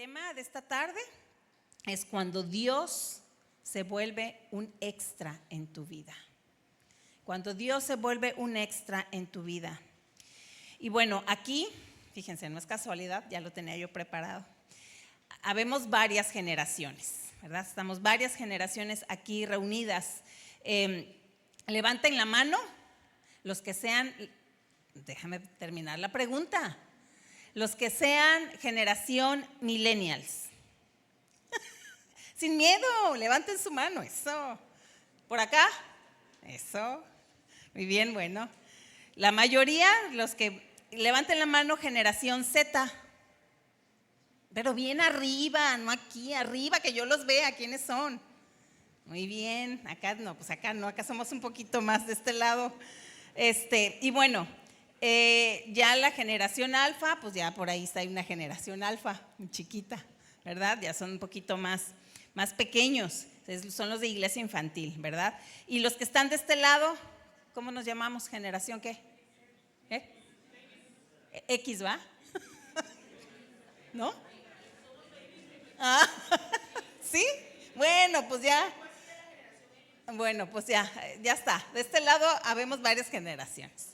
tema de esta tarde es cuando Dios se vuelve un extra en tu vida. Cuando Dios se vuelve un extra en tu vida. Y bueno, aquí, fíjense, no es casualidad, ya lo tenía yo preparado. Habemos varias generaciones, ¿verdad? Estamos varias generaciones aquí reunidas. Levanten la mano los que sean, déjame terminar la pregunta, los que sean generación millennials. Sin miedo, levanten su mano, eso. ¿Por acá? Eso. Muy bien, bueno. La mayoría, los que levanten la mano, generación Z. Pero bien arriba, no aquí, arriba, que yo los vea, ¿quiénes son? Muy bien, acá no, pues acá no, acá somos un poquito más de este lado. Y bueno, ya la generación alfa, pues ya por ahí está una generación alfa, muy chiquita, ¿verdad? Ya son un poquito más pequeños, son los de iglesia infantil, ¿verdad? Y los que están de este lado, ¿cómo nos llamamos? ¿Generación qué? X, ¿va? ¿No? Ah, ¿sí? Bueno, pues ya. Bueno, pues ya está. De este lado habemos varias generaciones.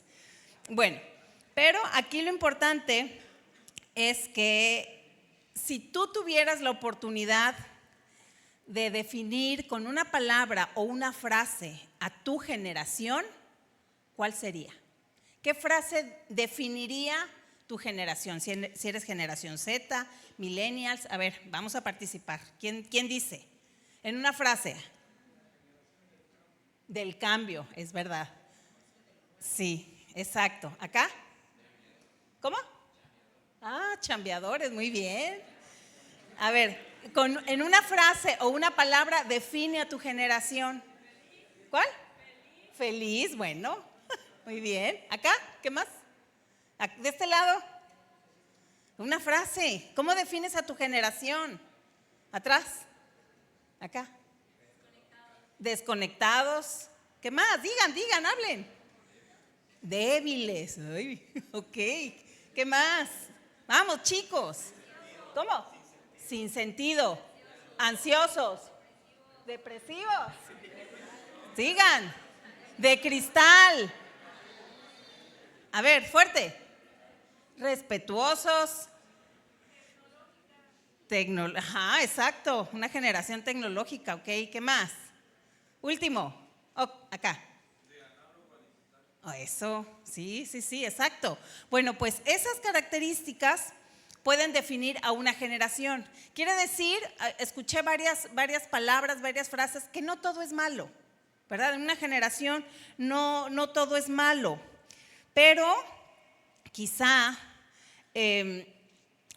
Bueno, pero aquí lo importante es que si tú tuvieras la oportunidad de definir con una palabra o una frase a tu generación, ¿cuál sería? ¿Qué frase definiría tu generación? Si eres generación Z, millennials, a ver, vamos a participar. ¿Quién dice? En una frase. Del cambio, es verdad. Sí, exacto. ¿Acá? ¿Cómo? Ah, chambeadores, muy bien. A ver, en una frase o una palabra define a tu generación. ¿Cuál? Feliz, bueno, muy bien. ¿Acá? ¿Qué más? ¿De este lado? Una frase. ¿Cómo defines a tu generación? ¿Atrás? ¿Acá? Desconectados. ¿Qué más? Digan, hablen. Débiles. Ay, ok. ¿Qué más? Vamos, chicos. ¿Cómo? Sin sentido. Ansiosos. Depresivos. Sigan. De cristal. A ver, fuerte. Respetuosos. Ajá, exacto. Una generación tecnológica, ok. ¿Qué más? Último. Oh, acá. Oh, eso, sí, exacto. Bueno, pues esas características pueden definir a una generación. Quiere decir, escuché varias palabras, varias frases, que no todo es malo, ¿verdad? En una generación no todo es malo, pero quizá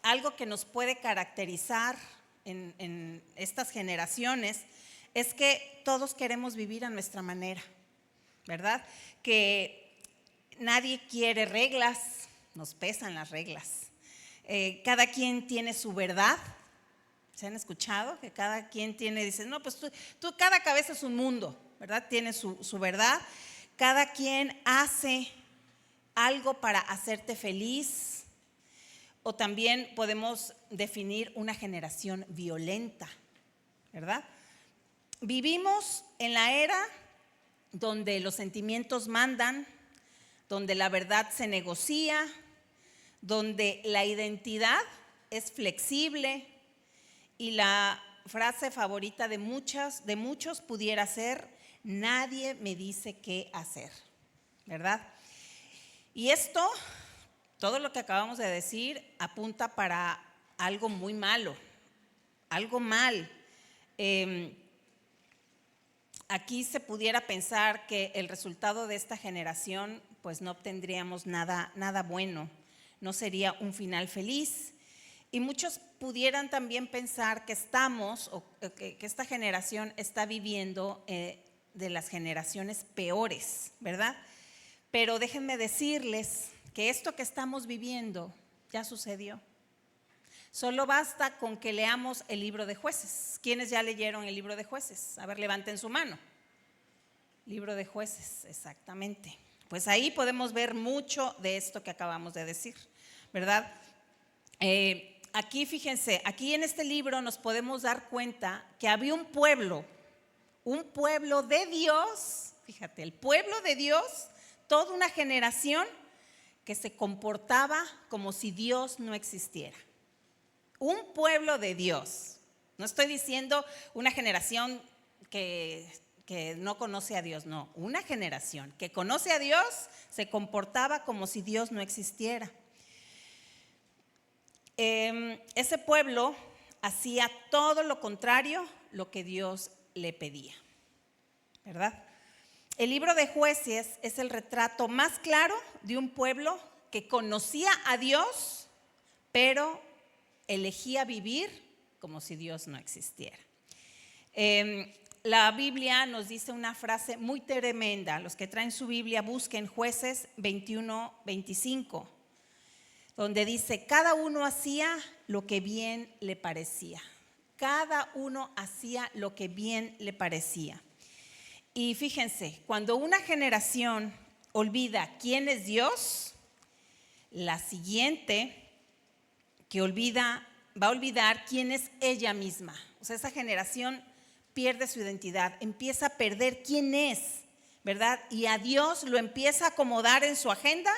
algo que nos puede caracterizar en estas generaciones es que todos queremos vivir a nuestra manera, ¿verdad? Que nadie quiere reglas, nos pesan las reglas. Cada quien tiene su verdad. ¿Se han escuchado? Que cada quien dice, no, pues tú cada cabeza es un mundo, ¿verdad? Tiene su verdad. Cada quien hace algo para hacerte feliz. O también podemos definir una generación violenta, ¿verdad? Vivimos en la era donde los sentimientos mandan, donde la verdad se negocia, donde la identidad es flexible y la frase favorita de muchos pudiera ser: nadie me dice qué hacer, ¿verdad? Y esto, todo lo que acabamos de decir, apunta para algo muy malo, algo mal. Aquí se pudiera pensar que el resultado de esta generación, pues no obtendríamos nada bueno, no sería un final feliz. Y muchos pudieran también pensar que que esta generación está viviendo de las generaciones peores, ¿verdad? Pero déjenme decirles que esto que estamos viviendo ya sucedió. Solo basta con que leamos el libro de Jueces. ¿Quiénes ya leyeron el libro de Jueces? A ver, levanten su mano. Libro de Jueces, exactamente. Pues ahí podemos ver mucho de esto que acabamos de decir, ¿verdad? aquí fíjense, aquí en este libro nos podemos dar cuenta que había un pueblo de Dios, fíjate, el pueblo de Dios, toda una generación que se comportaba como si Dios no existiera. Un pueblo de Dios. No estoy diciendo una generación que no conoce a Dios, no. Una generación que conoce a Dios se comportaba como si Dios no existiera. Ese pueblo hacía todo lo contrario lo que Dios le pedía, ¿verdad? El libro de Jueces es el retrato más claro de un pueblo que conocía a Dios, pero elegía vivir como si Dios no existiera. La Biblia nos dice una frase muy tremenda. Los que traen su Biblia busquen Jueces 21-25, donde dice: cada uno hacía lo que bien le parecía. Cada uno hacía lo que bien le parecía. Y fíjense, cuando una generación olvida quién es Dios, la siguiente que va a olvidar quién es ella misma. O sea, esa generación pierde su identidad, empieza a perder quién es, ¿verdad? Y a Dios lo empieza a acomodar en su agenda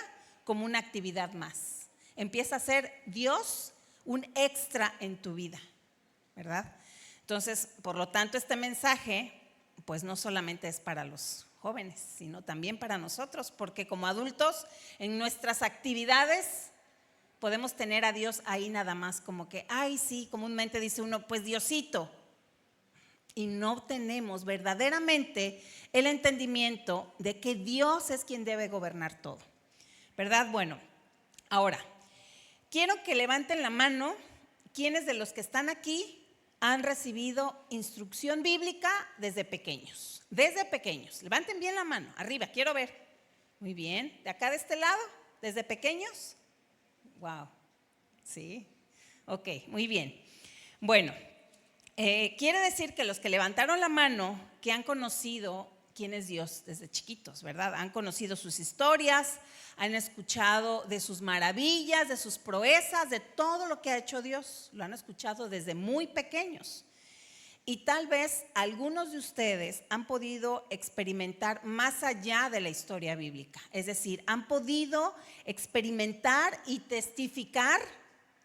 como una actividad más. Empieza a ser Dios un extra en tu vida, ¿verdad? Entonces, por lo tanto, este mensaje, pues no solamente es para los jóvenes, sino también para nosotros, porque como adultos, en nuestras actividades podemos tener a Dios ahí nada más, como que, ay, sí, comúnmente dice uno, pues Diosito. Y no tenemos verdaderamente el entendimiento de que Dios es quien debe gobernar todo, ¿verdad? Bueno, ahora, quiero que levanten la mano quienes de los que están aquí han recibido instrucción bíblica desde pequeños. Desde pequeños, levanten bien la mano, arriba, quiero ver. Muy bien, de acá de este lado, desde pequeños. Wow, sí, ok, muy bien. Bueno, quiere decir que los que levantaron la mano, que han conocido quién es Dios desde chiquitos, ¿verdad? Han conocido sus historias, han escuchado de sus maravillas, de sus proezas, de todo lo que ha hecho Dios. Lo han escuchado desde muy pequeños. Y tal vez algunos de ustedes han podido experimentar más allá de la historia bíblica. Es decir, han podido experimentar y testificar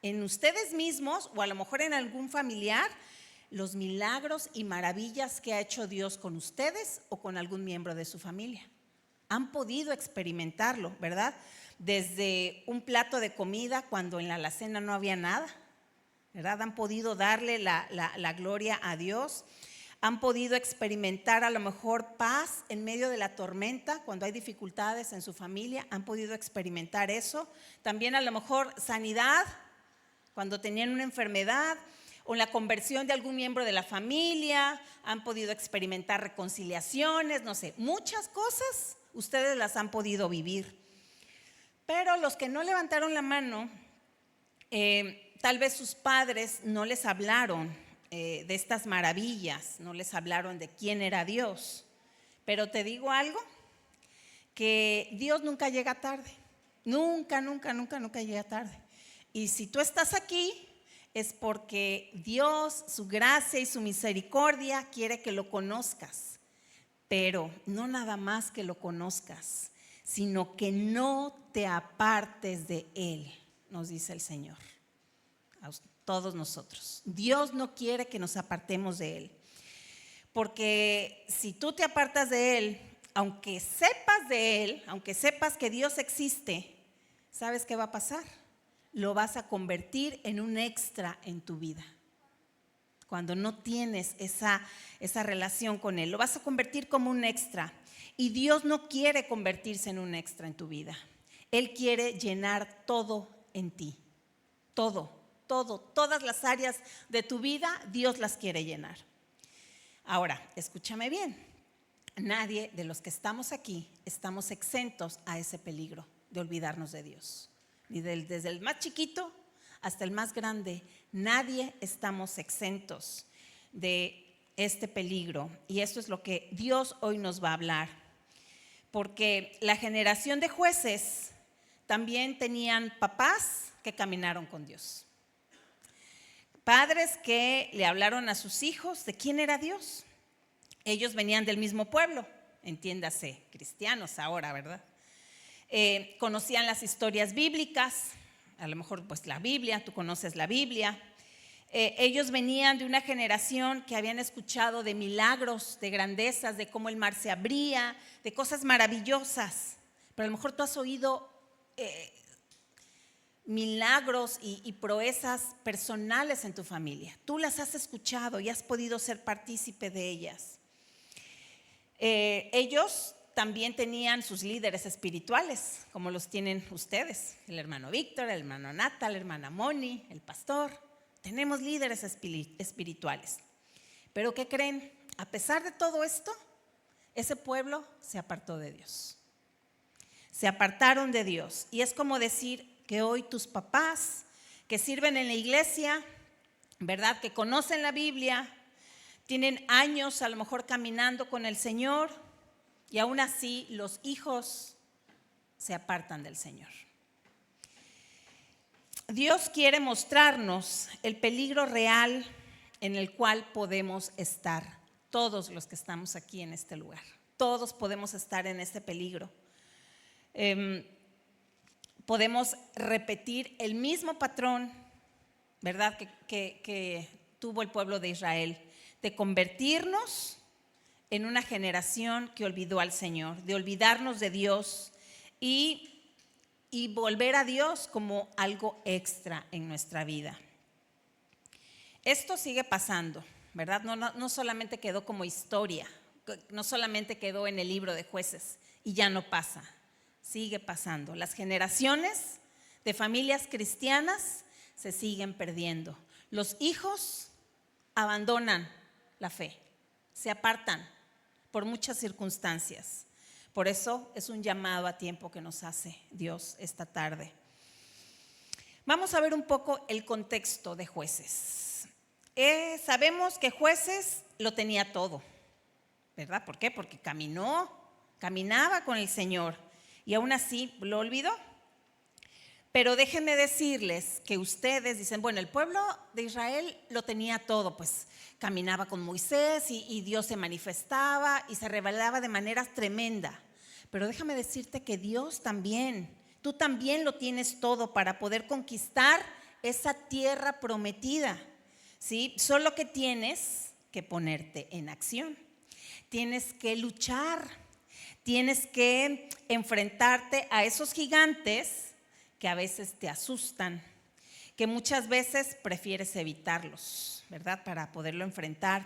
en ustedes mismos o a lo mejor en algún familiar los milagros y maravillas que ha hecho Dios con ustedes o con algún miembro de su familia. Han podido experimentarlo, ¿verdad? Desde un plato de comida cuando en la alacena no había nada, ¿verdad? Han podido darle la gloria a Dios. Han podido experimentar a lo mejor paz en medio de la tormenta cuando hay dificultades en su familia. Han podido experimentar eso. También a lo mejor sanidad cuando tenían una enfermedad o la conversión de algún miembro de la familia. Han podido experimentar reconciliaciones, no sé, muchas cosas ustedes las han podido vivir. Pero los que no levantaron la mano, tal vez sus padres no les hablaron de estas maravillas, no les hablaron de quién era Dios. Pero te digo algo, que Dios nunca llega tarde, nunca llega tarde. Y si tú estás aquí, es porque Dios, su gracia y su misericordia quiere que lo conozcas. Pero no nada más que lo conozcas, sino que no te apartes de Él, nos dice el Señor. A todos nosotros. Dios no quiere que nos apartemos de Él. Porque si tú te apartas de Él, aunque sepas de Él, aunque sepas que Dios existe, ¿sabes qué va a pasar? Lo vas a convertir en un extra en tu vida. Cuando no tienes esa relación con Él, lo vas a convertir como un extra. Y Dios no quiere convertirse en un extra en tu vida. Él quiere llenar todo en ti. Todas las áreas de tu vida, Dios las quiere llenar. Ahora, escúchame bien. Nadie de los que estamos aquí estamos exentos a ese peligro de olvidarnos de Dios. Ni desde el más chiquito hasta el más grande, nadie estamos exentos de este peligro. Y esto es lo que Dios hoy nos va a hablar. Porque la generación de jueces también tenían papás que caminaron con Dios. Padres que le hablaron a sus hijos de quién era Dios. Ellos venían del mismo pueblo, entiéndase, cristianos ahora, ¿verdad? Conocían las historias bíblicas, a lo mejor pues la Biblia, tú conoces la Biblia. Ellos venían de una generación que habían escuchado de milagros, de grandezas, de cómo el mar se abría, de cosas maravillosas. Pero a lo mejor tú has oído milagros y proezas personales en tu familia. Tú las has escuchado y has podido ser partícipe de ellas. Ellos también tenían sus líderes espirituales, como los tienen ustedes, el hermano Víctor, el hermano Nata, la hermana Moni, el pastor. Tenemos líderes espirituales. Pero ¿qué creen? A pesar de todo esto, ese pueblo se apartó de Dios. Se apartaron de Dios. Y es como decir que hoy tus papás que sirven en la iglesia, ¿verdad? Que conocen la Biblia, tienen años a lo mejor caminando con el Señor y aún así los hijos se apartan del Señor. Dios quiere mostrarnos el peligro real en el cual podemos estar, todos los que estamos aquí en este lugar. Todos podemos estar en este peligro. Podemos repetir el mismo patrón, ¿verdad? Que tuvo el pueblo de Israel, de convertirnos en una generación que olvidó al Señor, de olvidarnos de Dios y volver a Dios como algo extra en nuestra vida. Esto sigue pasando, ¿verdad? No solamente quedó como historia, no solamente quedó en el libro de Jueces y ya no pasa. Sigue pasando. Las generaciones de familias cristianas se siguen perdiendo. Los hijos abandonan la fe, se apartan por muchas circunstancias. Por eso es un llamado a tiempo que nos hace Dios esta tarde. Vamos a ver un poco el contexto de Jueces. Sabemos que Jueces lo tenía todo, ¿verdad? ¿Por qué? Porque caminaba con el Señor. Y aún así lo olvidó. Pero déjenme decirles que ustedes dicen, bueno, el pueblo de Israel lo tenía todo, pues caminaba con Moisés y Dios se manifestaba y se revelaba de manera tremenda. Pero déjame decirte que Dios también, tú también lo tienes todo para poder conquistar esa tierra prometida, ¿sí? Solo que tienes que ponerte en acción, tienes que luchar. Tienes que enfrentarte a esos gigantes que a veces te asustan, que muchas veces prefieres evitarlos, ¿verdad? Para poderlo enfrentar.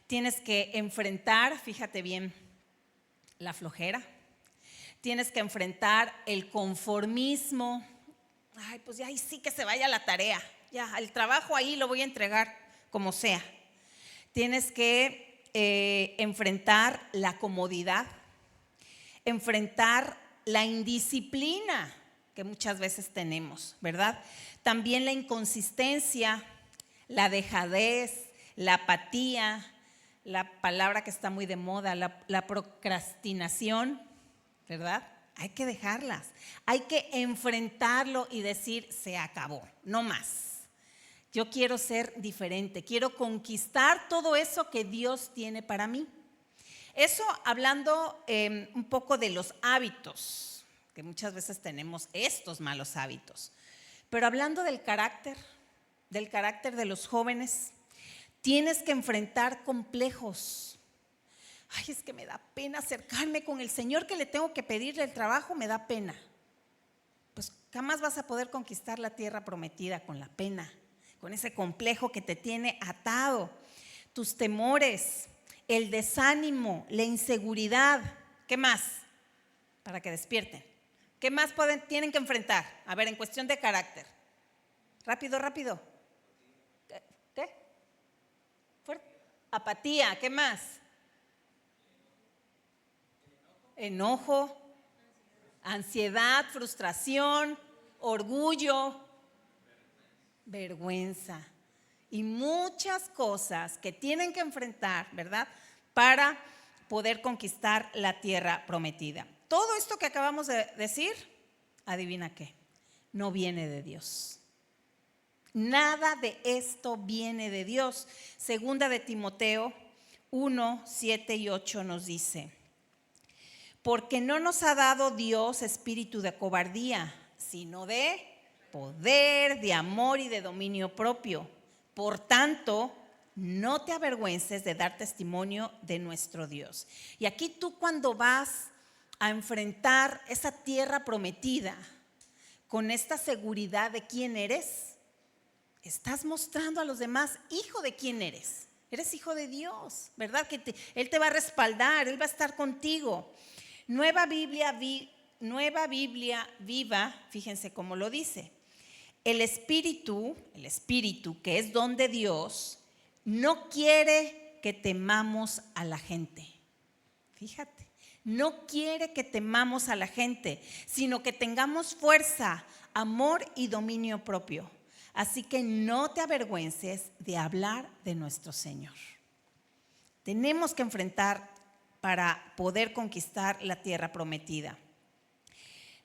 Tienes que enfrentar, fíjate bien, la flojera. Tienes que enfrentar el conformismo. Ay, pues ya ahí sí que se vaya la tarea. Ya, el trabajo ahí lo voy a entregar como sea. Tienes que enfrentar la comodidad. Enfrentar la indisciplina que muchas veces tenemos, ¿verdad? También la inconsistencia, la dejadez, la apatía, la palabra que está muy de moda, la procrastinación, ¿verdad? Hay que dejarlas, hay que enfrentarlo y decir, se acabó, no más. Yo quiero ser diferente, quiero conquistar todo eso que Dios tiene para mí. Eso hablando un poco de los hábitos, que muchas veces tenemos estos malos hábitos. Pero hablando del carácter de los jóvenes, tienes que enfrentar complejos. Ay, es que me da pena acercarme con el Señor que le tengo que pedirle el trabajo, me da pena. Pues jamás vas a poder conquistar la tierra prometida con la pena, con ese complejo que te tiene atado, tus temores, el desánimo, la inseguridad. ¿Qué más? Para que despierten. ¿Qué más tienen que enfrentar? A ver, en cuestión de carácter. Rápido. ¿Qué? Fuerte. Apatía. ¿Qué más? Enojo, ansiedad, frustración, orgullo, vergüenza. Y muchas cosas que tienen que enfrentar, ¿verdad? Para poder conquistar la tierra prometida. Todo esto que acabamos de decir, adivina qué, no viene de Dios. Nada de esto viene de Dios. Segunda de Timoteo 1, 7 y 8 nos dice: porque no nos ha dado Dios espíritu de cobardía, sino de poder, de amor y de dominio propio. Por tanto, no te avergüences de dar testimonio de nuestro Dios. Y aquí tú, cuando vas a enfrentar esa tierra prometida con esta seguridad de quién eres, estás mostrando a los demás, hijo de quién eres. Eres hijo de Dios, ¿verdad? Que Él te va a respaldar, Él va a estar contigo. Nueva Biblia Viva, fíjense cómo lo dice. El espíritu que es don de Dios, no quiere que temamos a la gente. Fíjate, no quiere que temamos a la gente, sino que tengamos fuerza, amor y dominio propio. Así que no te avergüences de hablar de nuestro Señor. Tenemos que enfrentar para poder conquistar la tierra prometida.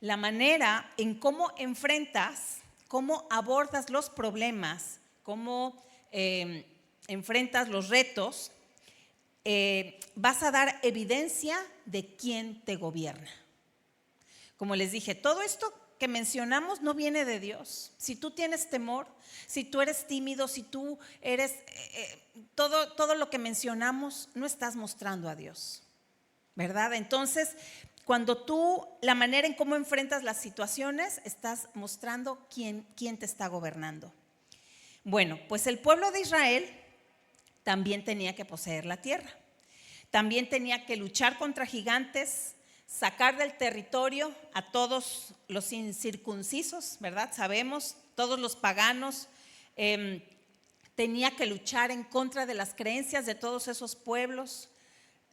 La manera en cómo enfrentas, cómo abordas los problemas, cómo enfrentas los retos, vas a dar evidencia de quién te gobierna. Como les dije, todo esto que mencionamos no viene de Dios. Si tú tienes temor, si tú eres tímido, si tú eres todo lo que mencionamos, no estás mostrando a Dios, ¿verdad? Entonces, cuando la manera en cómo enfrentas las situaciones, estás mostrando quién te está gobernando. Bueno, pues el pueblo de Israel también tenía que poseer la tierra. También tenía que luchar contra gigantes, sacar del territorio a todos los incircuncisos, ¿verdad? Sabemos, todos los paganos. Tenía que luchar en contra de las creencias de todos esos pueblos.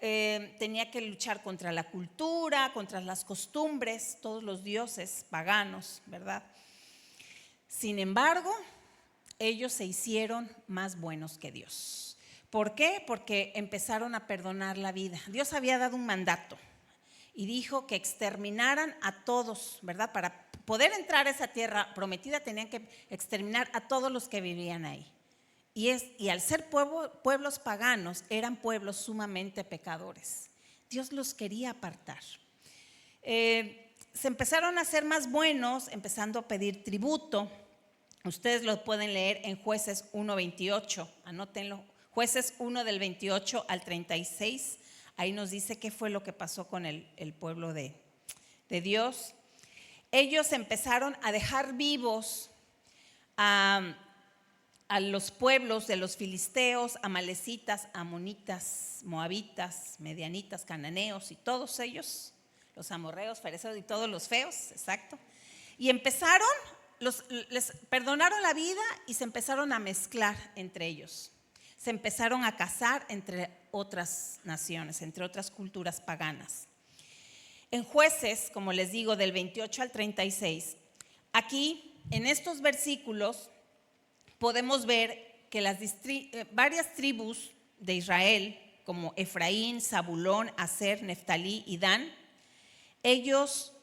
Tenía que luchar contra la cultura, contra las costumbres, todos los dioses paganos, ¿verdad? Sin embargo, ellos se hicieron más buenos que Dios. ¿Por qué? Porque empezaron a perdonar la vida. Dios había dado un mandato y dijo que exterminaran a todos, ¿verdad? Para poder entrar a esa tierra prometida tenían que exterminar a todos los que vivían ahí. Y al ser pueblos paganos, eran pueblos sumamente pecadores. Dios los quería apartar. Se empezaron a hacer más buenos, empezando a pedir tributo. Ustedes lo pueden leer en Jueces 1:28, anótenlo. Jueces 1 del 28 al 36, ahí nos dice qué fue lo que pasó con el pueblo de Dios. Ellos empezaron a dejar vivos a los pueblos de los filisteos, amalecitas, amonitas, moabitas, medianitas, cananeos y todos ellos, los amorreos, fereceos y todos los feos, exacto. Y empezaron, les perdonaron la vida y se empezaron a mezclar entre ellos. Se empezaron a casar entre otras naciones, entre otras culturas paganas. En Jueces, como les digo, del 28 al 36, aquí en estos versículos podemos ver que varias tribus de Israel, como Efraín, Zabulón, Aser, Neftalí y Dan, ellos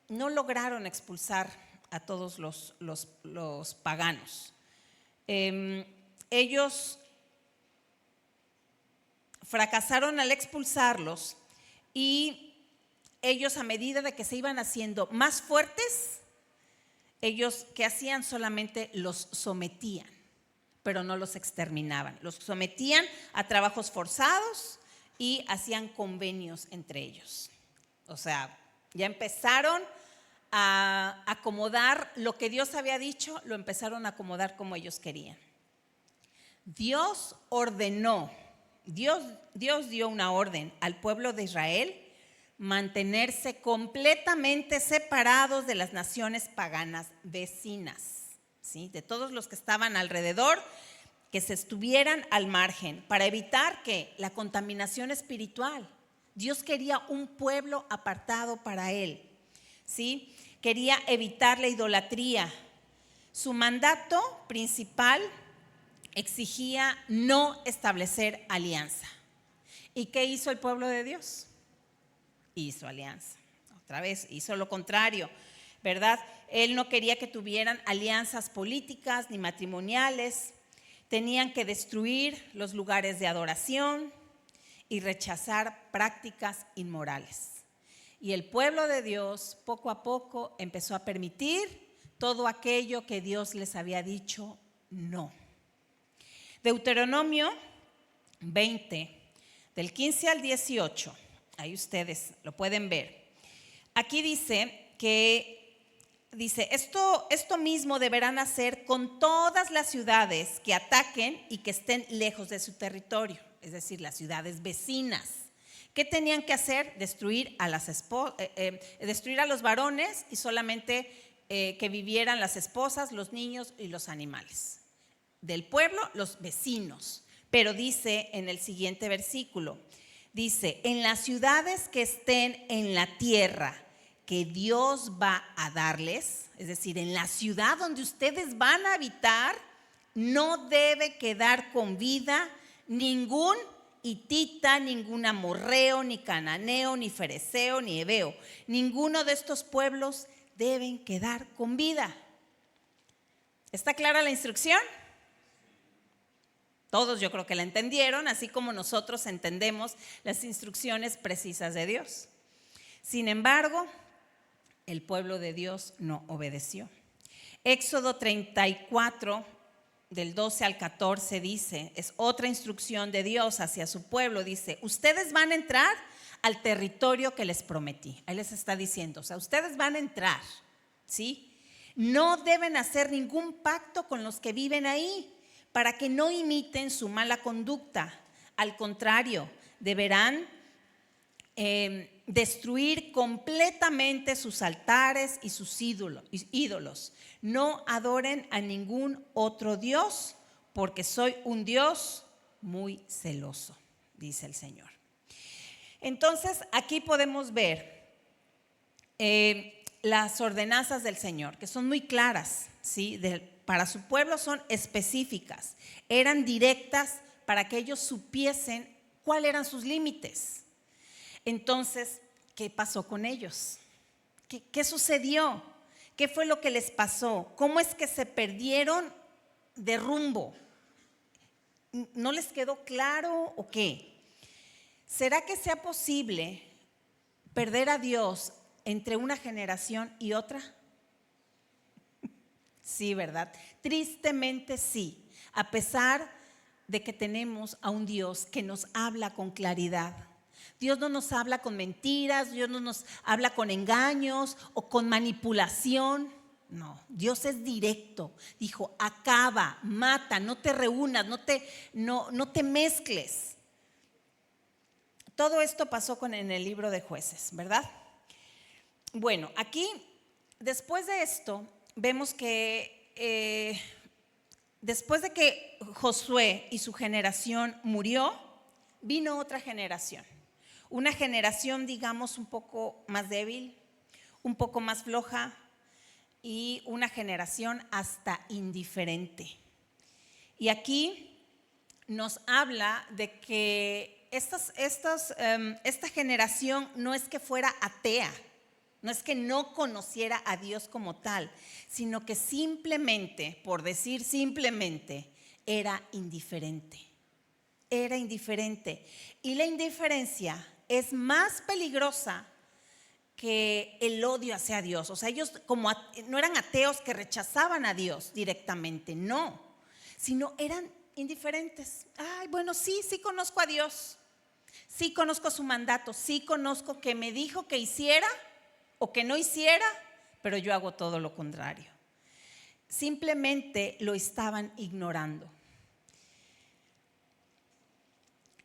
no lograron expulsar a todos los paganos. Ellos fracasaron al expulsarlos y ellos, a medida de que se iban haciendo más fuertes, ellos, ¿qué hacían? Solamente los sometían, pero no los exterminaban. Los sometían a trabajos forzados y hacían convenios entre ellos. O sea, ya empezaron a acomodar lo que Dios había dicho, lo empezaron a acomodar como ellos querían. Dios ordenó, Dios dio una orden al pueblo de Israel mantenerse completamente separados de las naciones paganas vecinas, ¿sí? De todos los que estaban alrededor, que se estuvieran al margen para evitar que la contaminación espiritual. Dios quería un pueblo apartado para Él, ¿sí? Quería evitar la idolatría. Su mandato principal exigía no establecer alianza. ¿Y qué hizo el pueblo de Dios? Hizo alianza. Otra vez, hizo lo contrario, ¿verdad? Él no quería que tuvieran alianzas políticas ni matrimoniales. Tenían que destruir los lugares de adoración y rechazar prácticas inmorales. Y el pueblo de Dios poco a poco empezó a permitir todo aquello que Dios les había dicho no. Deuteronomio 20, del 15 al 18, ahí ustedes lo pueden ver. Aquí dice esto mismo deberán hacer con todas las ciudades que ataquen y que estén lejos de su territorio, es decir, las ciudades vecinas. ¿Qué tenían que hacer? Destruir a los varones y solamente que vivieran las esposas, los niños y los animales. Del pueblo, los vecinos. Pero dice en el siguiente versículo, dice, en las ciudades que estén en la tierra que Dios va a darles, es decir, en la ciudad donde ustedes van a habitar, no debe quedar con vida ningún hitita, ningún amorreo, ni cananeo, ni fereceo, ni heveo. Ninguno de estos pueblos deben quedar con vida. ¿Está clara la instrucción? Todos yo creo que la entendieron, así como nosotros entendemos las instrucciones precisas de Dios. Sin embargo, el pueblo de Dios no obedeció. Éxodo 34, del 12 al 14 dice, es otra instrucción de Dios hacia su pueblo, dice, ustedes van a entrar al territorio que les prometí. Ahí les está diciendo, o sea, ustedes van a entrar, ¿sí? No deben hacer ningún pacto con los que viven ahí para que no imiten su mala conducta. Al contrario, deberán destruir completamente sus altares y sus ídolos. No adoren a ningún otro Dios, porque soy un Dios muy celoso, dice el Señor. Entonces, aquí podemos ver las ordenanzas del Señor, que son muy claras, ¿sí? Para su pueblo son específicas, eran directas para que ellos supiesen cuáles eran sus límites. Entonces, ¿qué pasó con ellos? ¿Qué sucedió? ¿Qué fue lo que les pasó? ¿Cómo es que se perdieron de rumbo? ¿No les quedó claro o qué? ¿Será que sea posible perder a Dios entre una generación y otra? Sí, ¿verdad? Tristemente sí, a pesar de que tenemos a un Dios que nos habla con claridad. Dios no nos habla con mentiras, Dios no nos habla con engaños o con manipulación. No, Dios es directo. Dijo, acaba, mata, no te reúnas, no te mezcles. Todo esto pasó en el libro de Jueces, ¿verdad? Bueno, aquí, después de esto, vemos que después de que Josué y su generación murió, vino otra generación. Una generación, digamos, un poco más débil, un poco más floja y una generación hasta indiferente. Y aquí nos habla de que esta generación no es que fuera atea, no es que no conociera a Dios como tal, sino que simplemente, por decir simplemente, era indiferente. Era indiferente. Y la indiferencia es más peligrosa que el odio hacia Dios. O sea, ellos no eran ateos que rechazaban a Dios directamente, no, sino eran indiferentes. Ay, bueno, sí conozco a Dios, sí conozco su mandato, sí conozco que me dijo que hiciera o que no hiciera, pero yo hago todo lo contrario. Simplemente lo estaban ignorando.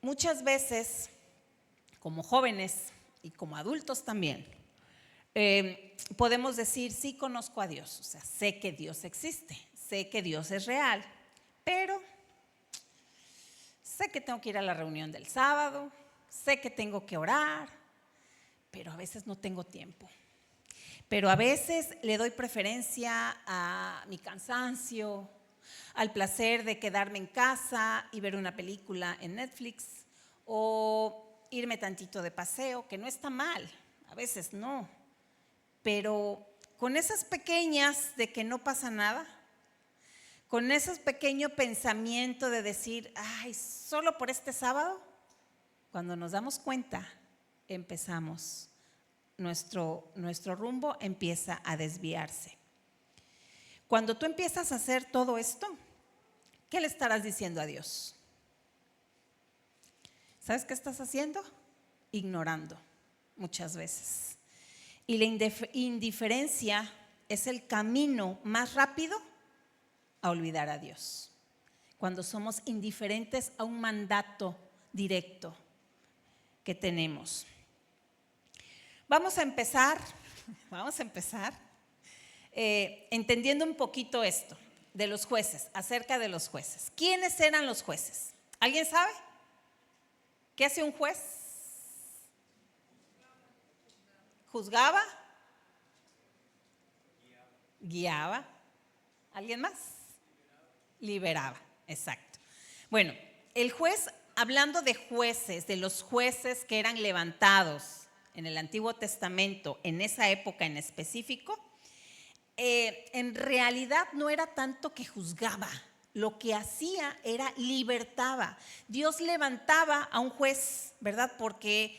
Muchas veces, como jóvenes y como adultos también, podemos decir, sí conozco a Dios, o sea, sé que Dios existe, sé que Dios es real, pero sé que tengo que ir a la reunión del sábado, sé que tengo que orar, pero a veces no tengo tiempo. Pero a veces le doy preferencia a mi cansancio, al placer de quedarme en casa y ver una película en Netflix o irme tantito de paseo, que no está mal, a veces no, pero con esas pequeñas de que no pasa nada, con ese pequeño pensamiento de decir, ay, solo por este sábado, cuando nos damos cuenta, empezamos, nuestro rumbo empieza a desviarse. Cuando tú empiezas a hacer todo esto, ¿qué le estarás diciendo a Dios? ¿Sabes qué estás haciendo? Ignorando muchas veces. Y la indiferencia es el camino más rápido a olvidar a Dios. Cuando somos indiferentes a un mandato directo que tenemos. Vamos a empezar entendiendo un poquito esto de los jueces, acerca de los jueces. ¿Quiénes eran los jueces? ¿Alguien sabe? ¿Qué hace un juez? ¿Juzgaba? ¿Guiaba? ¿Alguien más? Liberaba, exacto. Bueno, el juez, hablando de jueces, de los jueces que eran levantados en el Antiguo Testamento, en esa época en específico, en realidad no era tanto que juzgaba, lo que hacía era libertaba. Dios levantaba a un juez, ¿verdad? Porque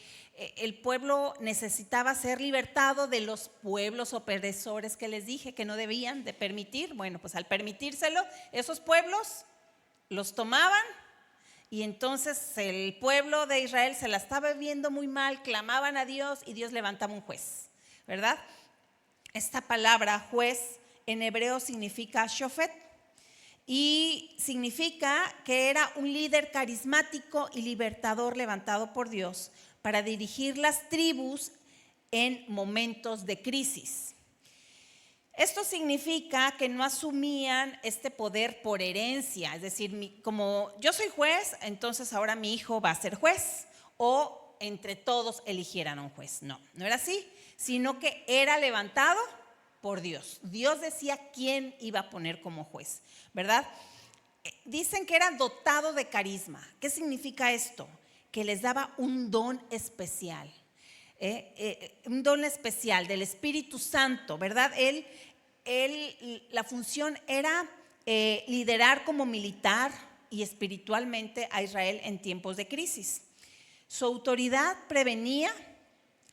el pueblo necesitaba ser libertado de los pueblos opresores que les dije que no debían de permitir. Bueno, pues al permitírselo, esos pueblos los tomaban y entonces el pueblo de Israel se la estaba viendo muy mal, clamaban a Dios y Dios levantaba un juez, ¿verdad? Esta palabra juez en hebreo significa shofet y significa que era un líder carismático y libertador levantado por Dios para dirigir las tribus en momentos de crisis. Esto significa que no asumían este poder por herencia, es decir, como yo soy juez, entonces ahora mi hijo va a ser juez, o entre todos eligieran a un juez. No, no era así, sino que era levantado por Dios. Dios decía quién iba a poner como juez, ¿verdad? Dicen que era dotado de carisma. ¿Qué significa esto? Que les daba un don especial. Un don especial del Espíritu Santo, ¿verdad? La función era liderar como militar y espiritualmente a Israel en tiempos de crisis. Su autoridad prevenía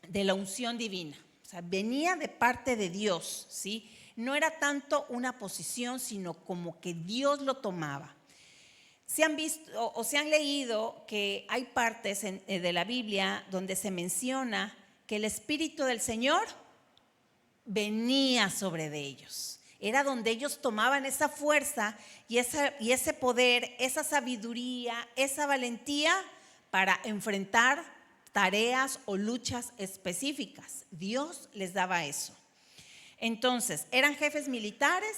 de la unción divina, o sea, venía de parte de Dios, ¿sí? No era tanto una posición, sino como que Dios lo tomaba. Se han visto o se han leído que hay partes de la Biblia donde se menciona que el Espíritu del Señor venía sobre de ellos. Era donde ellos tomaban esa fuerza y ese poder, esa sabiduría, esa valentía para enfrentar tareas o luchas específicas. Dios les daba eso. Entonces, eran jefes militares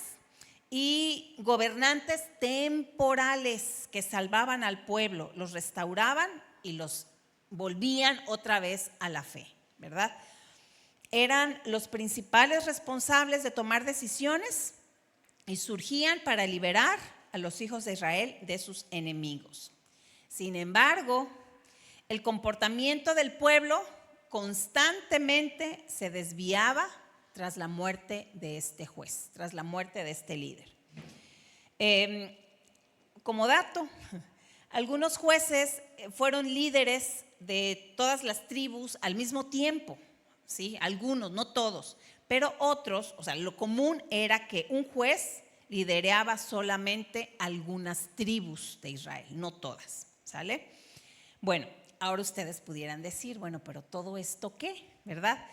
y gobernantes temporales que salvaban al pueblo, los restauraban y los volvían otra vez a la fe, ¿verdad? Eran los principales responsables de tomar decisiones y surgían para liberar a los hijos de Israel de sus enemigos. Sin embargo, el comportamiento del pueblo constantemente se desviaba tras la muerte de este juez, tras la muerte de este líder. Como dato, algunos jueces fueron líderes de todas las tribus al mismo tiempo, ¿sí? Algunos, no todos, pero otros, o sea, lo común era que un juez lideraba solamente algunas tribus de Israel, no todas, ¿sale? Bueno, ahora ustedes pudieran decir, bueno, pero todo esto ¿qué? ¿Verdad?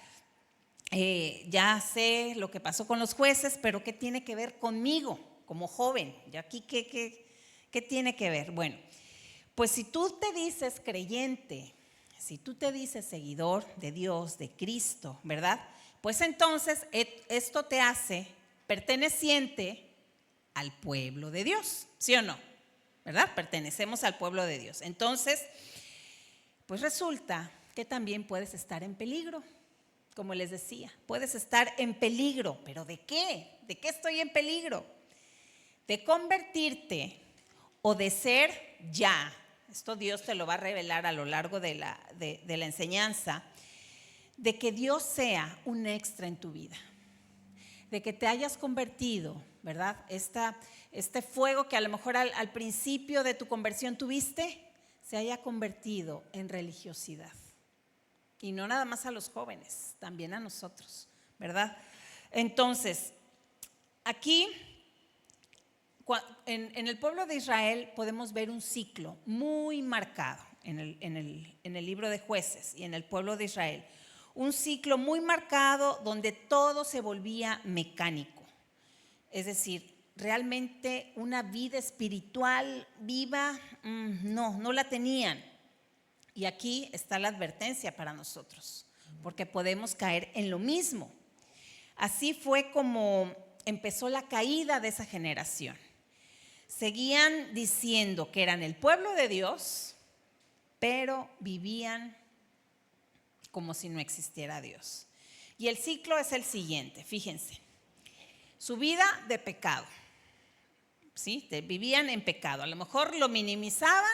Ya sé lo que pasó con los jueces, pero ¿qué tiene que ver conmigo como joven? ¿Y aquí qué tiene que ver? Bueno, pues si tú te dices creyente, si tú te dices seguidor de Dios, de Cristo, ¿verdad? Pues entonces esto te hace perteneciente al pueblo de Dios, ¿sí o no? ¿Verdad? Pertenecemos al pueblo de Dios. Entonces, pues resulta que también puedes estar en peligro. Como les decía, puedes estar en peligro, pero ¿de qué? ¿De qué estoy en peligro? De convertirte o de ser ya. Esto Dios te lo va a revelar a lo largo de la enseñanza, de que Dios sea un extra en tu vida. de que te hayas convertido, ¿verdad? Este fuego que a lo mejor al principio de tu conversión tuviste, se haya convertido en religiosidad. Y no nada más a los jóvenes, también a nosotros, ¿verdad? Entonces, aquí en el pueblo de Israel podemos ver un ciclo muy marcado en el libro de Jueces y en el pueblo de Israel. Un ciclo muy marcado donde todo se volvía mecánico. Es decir, realmente una vida espiritual viva, no la tenían. Y aquí está la advertencia para nosotros, porque podemos caer en lo mismo. Así fue como empezó la caída de esa generación. Seguían diciendo que eran el pueblo de Dios, pero vivían como si no existiera Dios. Y el ciclo es el siguiente, fíjense. Su vida de pecado, ¿sí? Vivían en pecado. A lo mejor lo minimizaban,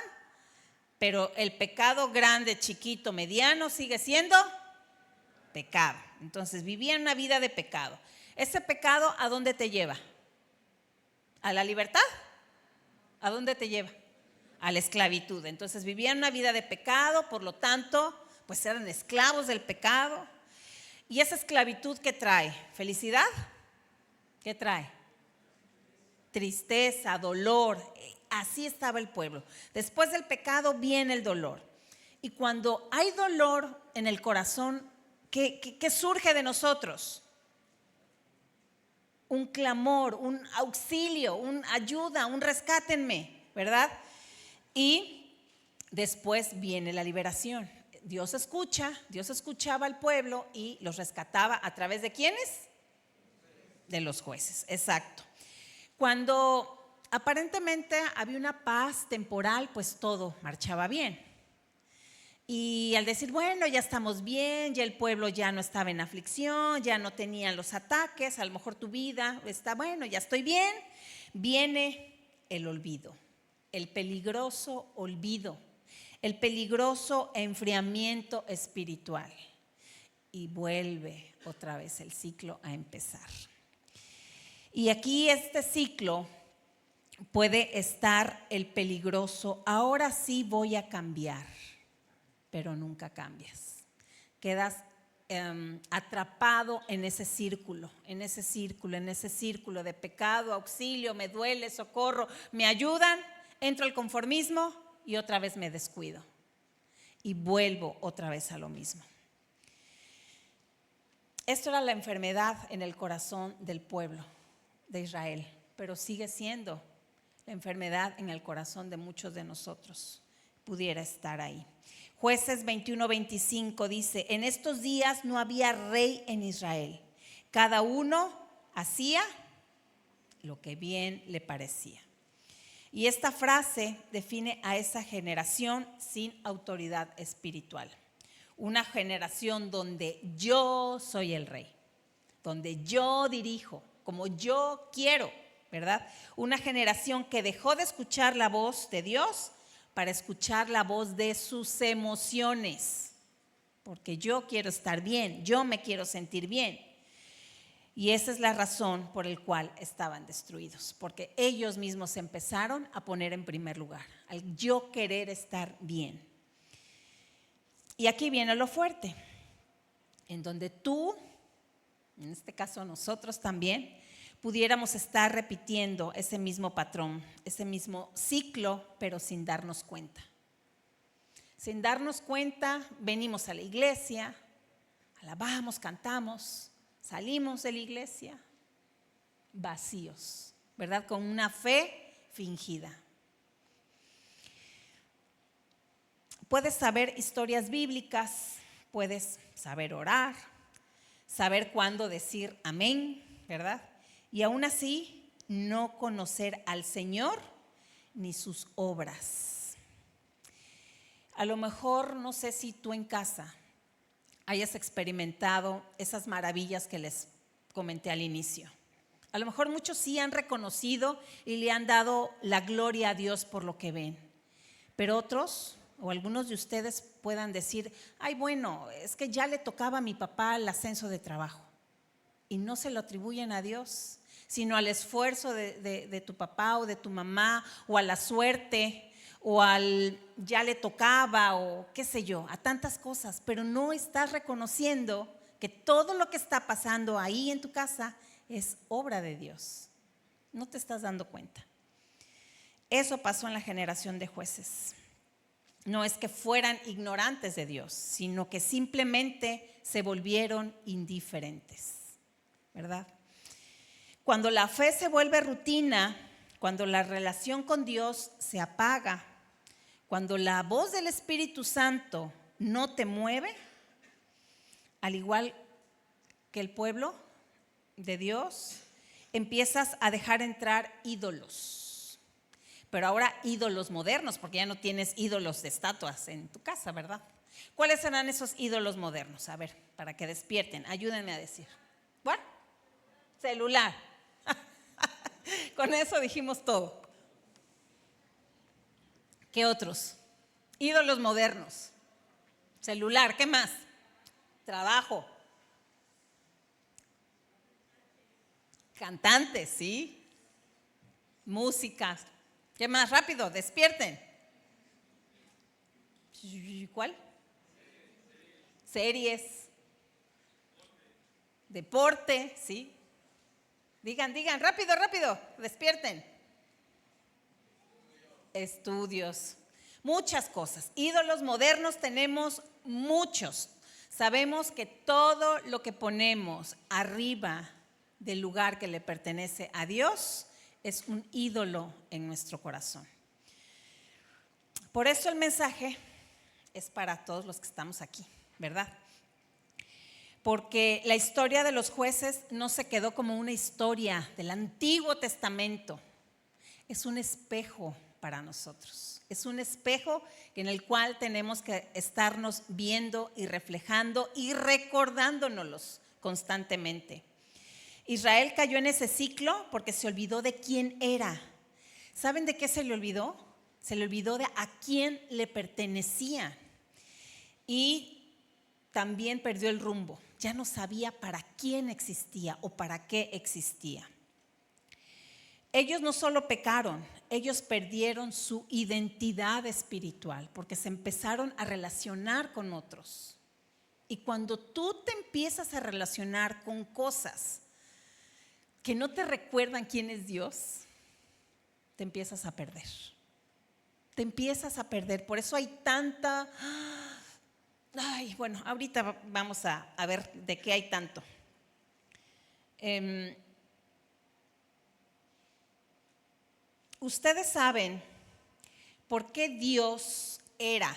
pero el pecado grande, chiquito, mediano sigue siendo pecado. Entonces vivían una vida de pecado. ¿Ese pecado a dónde te lleva? ¿A la libertad? ¿A dónde te lleva? A la esclavitud. Entonces vivían una vida de pecado, por lo tanto, pues eran esclavos del pecado. ¿Y esa esclavitud qué trae? ¿Felicidad? ¿Qué trae? Tristeza, dolor. Así estaba el pueblo. Después del pecado viene el dolor. Y cuando hay dolor en el corazón, ¿qué surge de nosotros? Un clamor, un auxilio, una ayuda, un rescátenme, ¿verdad? Y después viene la liberación. Dios escuchaba al pueblo y los rescataba ¿a través de quiénes? De los jueces, exacto. Cuando aparentemente había una paz temporal, pues todo marchaba bien. Y al decir, bueno, ya estamos bien, ya el pueblo ya no estaba en aflicción, ya no tenían los ataques, a lo mejor tu vida está, bueno, ya estoy bien, viene el olvido, el peligroso olvido, el peligroso enfriamiento espiritual. Y vuelve otra vez el ciclo a empezar. Y aquí este ciclo puede estar el peligroso, ahora sí voy a cambiar, pero nunca cambias. Quedas atrapado en ese círculo de pecado, auxilio, me duele, socorro, me ayudan, entro al conformismo y otra vez me descuido. Y vuelvo otra vez a lo mismo. Esto era la enfermedad en el corazón del pueblo de Israel, pero sigue siendo la enfermedad en el corazón de muchos de nosotros. Pudiera estar ahí. Jueces 21:25 dice, en estos días no había rey en Israel. Cada uno hacía lo que bien le parecía. Y esta frase define a esa generación sin autoridad espiritual. Una generación donde yo soy el rey, donde yo dirijo, como yo quiero, ¿verdad? Una generación que dejó de escuchar la voz de Dios para escuchar la voz de sus emociones, porque yo quiero estar bien, yo me quiero sentir bien. Y esa es la razón por la cual estaban destruidos, porque ellos mismos se empezaron a poner en primer lugar, al yo querer estar bien. Y aquí viene lo fuerte, en donde tú, en este caso nosotros también, pudiéramos estar repitiendo ese mismo patrón, ese mismo ciclo, pero sin darnos cuenta. Sin darnos cuenta, venimos a la iglesia, alabamos, cantamos, salimos de la iglesia vacíos, ¿verdad? Con una fe fingida. Puedes saber historias bíblicas, puedes saber orar, saber cuándo decir amén, ¿verdad? Y aún así no conocer al Señor ni sus obras. A lo mejor no sé si tú en casa hayas experimentado esas maravillas que les comenté al inicio. A lo mejor muchos sí han reconocido y le han dado la gloria a Dios por lo que ven. Pero otros, o algunos de ustedes puedan decir, ay bueno, es que ya le tocaba a mi papá el ascenso de trabajo y no se lo atribuyen a Dios, sino al esfuerzo de tu papá o de tu mamá, o a la suerte, o al ya le tocaba, o qué sé yo, a tantas cosas, pero no estás reconociendo que todo lo que está pasando ahí en tu casa es obra de Dios. No te estás dando cuenta. Eso pasó en la generación de jueces. No es que fueran ignorantes de Dios, sino que simplemente se volvieron indiferentes, ¿verdad? Cuando la fe se vuelve rutina, cuando la relación con Dios se apaga, cuando la voz del Espíritu Santo no te mueve, al igual que el pueblo de Dios, empiezas a dejar entrar ídolos. Pero ahora ídolos modernos, porque ya no tienes ídolos de estatuas en tu casa, ¿verdad? ¿Cuáles serán esos ídolos modernos? A ver, para que despierten, ayúdenme a decir. Bueno, celular. Con eso dijimos todo. ¿Qué otros? Ídolos modernos. Celular, ¿qué más? Trabajo. Cantantes, ¿sí? Música. ¿Qué más? Rápido, despierten. ¿Cuál? Series. Deporte, ¿sí? Digan, rápido, despierten. Estudios, muchas cosas. Ídolos modernos tenemos muchos. Sabemos que todo lo que ponemos arriba del lugar que le pertenece a Dios es un ídolo en nuestro corazón. Por eso el mensaje es para todos los que estamos aquí, ¿verdad? Porque la historia de los jueces no se quedó como una historia del Antiguo Testamento. Es un espejo para nosotros. Es un espejo en el cual tenemos que estarnos viendo y reflejando y recordándonos constantemente. Israel cayó en ese ciclo porque se olvidó de quién era. ¿Saben de qué se le olvidó? Se le olvidó de a quién le pertenecía. Y también perdió el rumbo. Ya no sabía para quién existía o para qué existía. Ellos no solo pecaron, ellos perdieron su identidad espiritual porque se empezaron a relacionar con otros. Y cuando tú te empiezas a relacionar con cosas que no te recuerdan quién es Dios, te empiezas a perder. Te empiezas a perder. Por eso hay tanta... bueno, ahorita vamos a ver de qué hay tanto. Ustedes saben por qué Dios era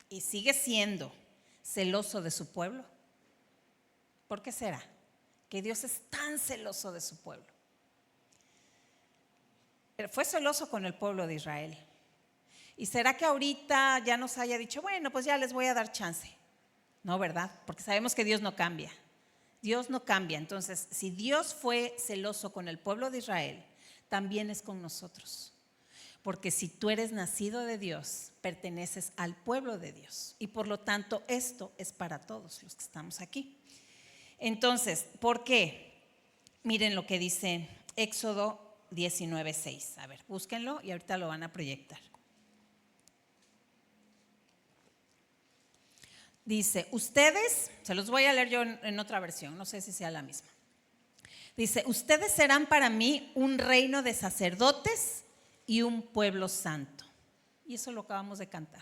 y sigue siendo celoso de su pueblo. ¿Por qué será que Dios es tan celoso de su pueblo? Pero fue celoso con el pueblo de Israel. ¿Y será que ahorita ya nos haya dicho, bueno, pues ya les voy a dar chance? No, ¿verdad? Porque sabemos que Dios no cambia. Dios no cambia. Entonces, si Dios fue celoso con el pueblo de Israel, también es con nosotros. Porque si tú eres nacido de Dios, perteneces al pueblo de Dios. Y por lo tanto, esto es para todos los que estamos aquí. Entonces, ¿por qué? Miren lo que dice Éxodo 19:6. A ver, búsquenlo y ahorita lo van a proyectar. Dice, ustedes, se los voy a leer yo en otra versión, no sé si sea la misma. Dice, ustedes serán para mí un reino de sacerdotes y un pueblo santo. Y eso lo acabamos de cantar.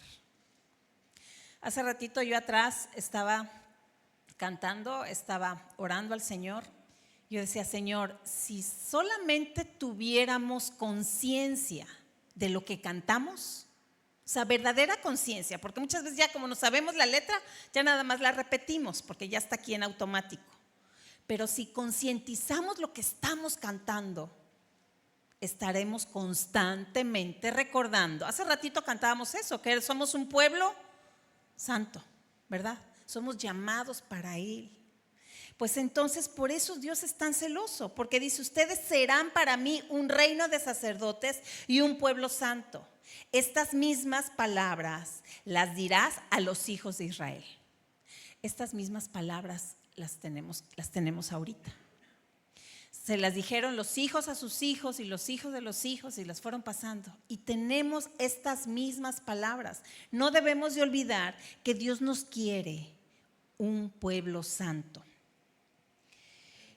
Hace ratito yo atrás estaba cantando, estaba orando al Señor. Yo decía, Señor, si solamente tuviéramos conciencia de lo que cantamos, o sea, verdadera conciencia, porque muchas veces ya como no sabemos la letra, ya nada más la repetimos, porque ya está aquí en automático. Pero si concientizamos lo que estamos cantando, estaremos constantemente recordando. Hace ratito cantábamos eso, que somos un pueblo santo, ¿verdad? Somos llamados para Él. Pues entonces por eso Dios es tan celoso, porque dice, ustedes serán para mí un reino de sacerdotes y un pueblo santo. Estas mismas palabras las dirás a los hijos de Israel. Estas mismas palabras las tenemos ahorita. se las dijeron los hijos a sus hijos y los hijos de los hijos y las fueron pasando. Y tenemos estas mismas palabras. No debemos de olvidar que Dios nos quiere un pueblo santo.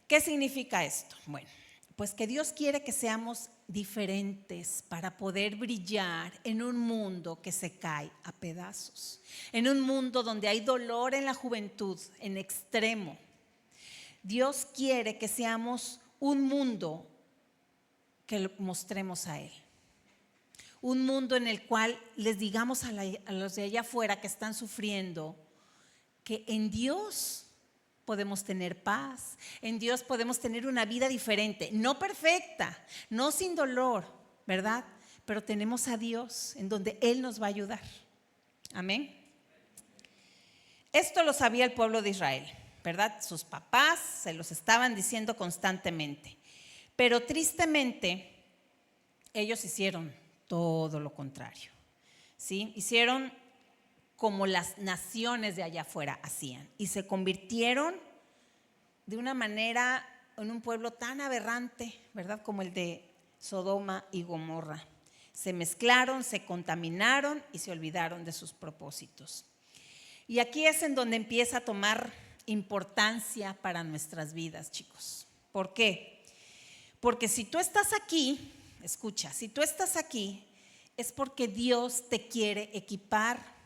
¿Qué significa esto? Bueno, pues que Dios quiere que seamos diferentes para poder brillar en un mundo que se cae a pedazos, en un mundo donde hay dolor en la juventud, en extremo. Dios quiere que seamos un mundo que mostremos a Él. Un mundo en el cual les digamos a los de allá afuera que están sufriendo que en Dios podemos tener paz, en Dios podemos tener una vida diferente, no perfecta, no sin dolor, ¿verdad? Pero tenemos a Dios en donde Él nos va a ayudar. Amén. Esto lo sabía el pueblo de Israel, ¿verdad? Sus papás se los estaban diciendo constantemente, pero tristemente ellos hicieron todo lo contrario, ¿sí? Hicieron como las naciones de allá afuera hacían y se convirtieron de una manera en un pueblo tan aberrante, ¿verdad? Como el de Sodoma y Gomorra. Se mezclaron, se contaminaron y se olvidaron de sus propósitos. Y aquí es en donde empieza a tomar importancia para nuestras vidas, chicos. ¿Por qué? Porque si tú estás aquí, escucha, si tú estás aquí es porque Dios te quiere equipar.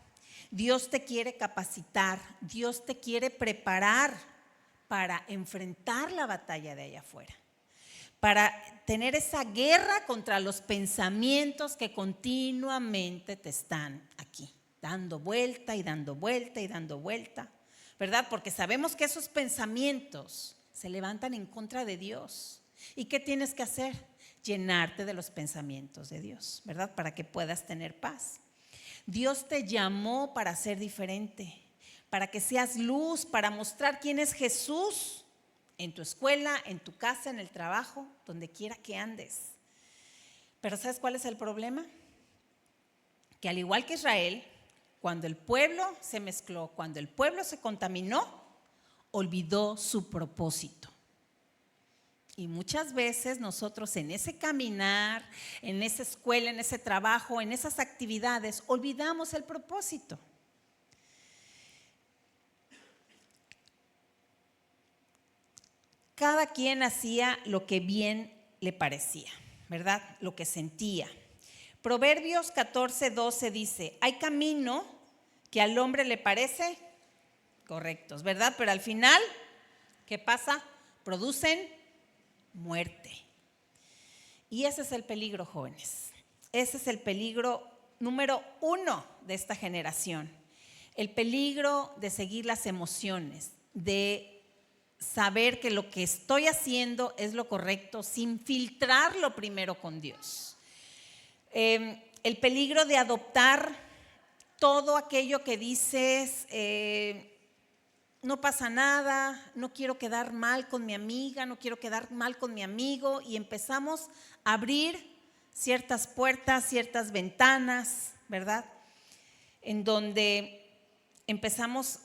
Dios te quiere capacitar, Dios te quiere preparar para enfrentar la batalla de allá afuera, para tener esa guerra contra los pensamientos que continuamente te están aquí, dando vuelta y dando vuelta y dando vuelta, ¿verdad? Porque sabemos que esos pensamientos se levantan en contra de Dios. ¿Y qué tienes que hacer? Llenarte de los pensamientos de Dios, ¿verdad? Para que puedas tener paz. Dios te llamó para ser diferente, para que seas luz, para mostrar quién es Jesús en tu escuela, en tu casa, en el trabajo, donde quiera que andes. Pero ¿sabes cuál es el problema? Que al igual que Israel, cuando el pueblo se mezcló, cuando el pueblo se contaminó, olvidó su propósito. Y muchas veces nosotros en ese caminar, en esa escuela, en ese trabajo, en esas actividades, olvidamos el propósito. Cada quien hacía lo que bien le parecía, ¿verdad? Lo que sentía. Proverbios 14:12 dice, hay camino que al hombre le parece correctos, ¿verdad? Pero al final, ¿qué pasa? Producen muerte. Y ese es el peligro, jóvenes. Ese es el peligro número 1 de esta generación. El peligro de seguir las emociones, de saber que lo que estoy haciendo es lo correcto sin filtrarlo primero con Dios. El peligro de adoptar todo aquello que dices, no pasa nada, no quiero quedar mal con mi amiga, no quiero quedar mal con mi amigo, y empezamos a abrir ciertas puertas, ciertas ventanas, ¿verdad? En donde empezamos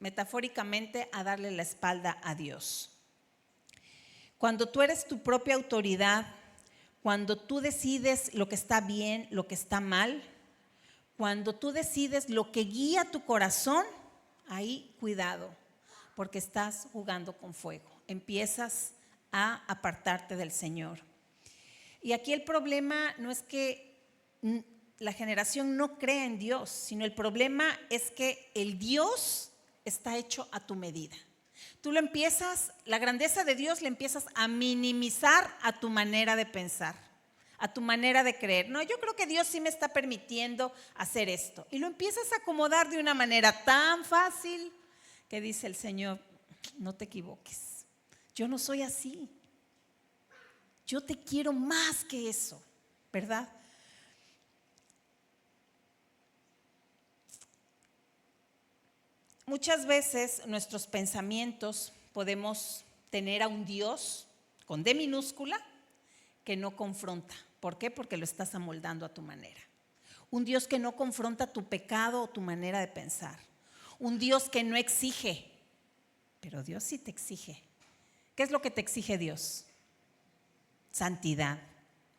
metafóricamente a darle la espalda a Dios. Cuando tú eres tu propia autoridad, cuando tú decides lo que está bien, lo que está mal, cuando tú decides lo que guía tu corazón, ahí cuidado, porque estás jugando con fuego. Empiezas a apartarte del Señor. Y aquí el problema no es que la generación no crea en Dios, sino el problema es que el Dios está hecho a tu medida. Tú lo empiezas, la grandeza de Dios le empiezas a minimizar a tu manera de pensar, a tu manera de creer. No, yo creo que Dios sí me está permitiendo hacer esto. Y lo empiezas a acomodar de una manera tan fácil que dice el Señor, no te equivoques. Yo no soy así. Yo te quiero más que eso, ¿verdad? Muchas veces nuestros pensamientos podemos tener a un Dios con D minúscula que no confronta. ¿Por qué? Porque lo estás amoldando a tu manera. Un Dios que no confronta tu pecado o tu manera de pensar. Un Dios que no exige, pero Dios sí te exige. ¿Qué es lo que te exige Dios? Santidad,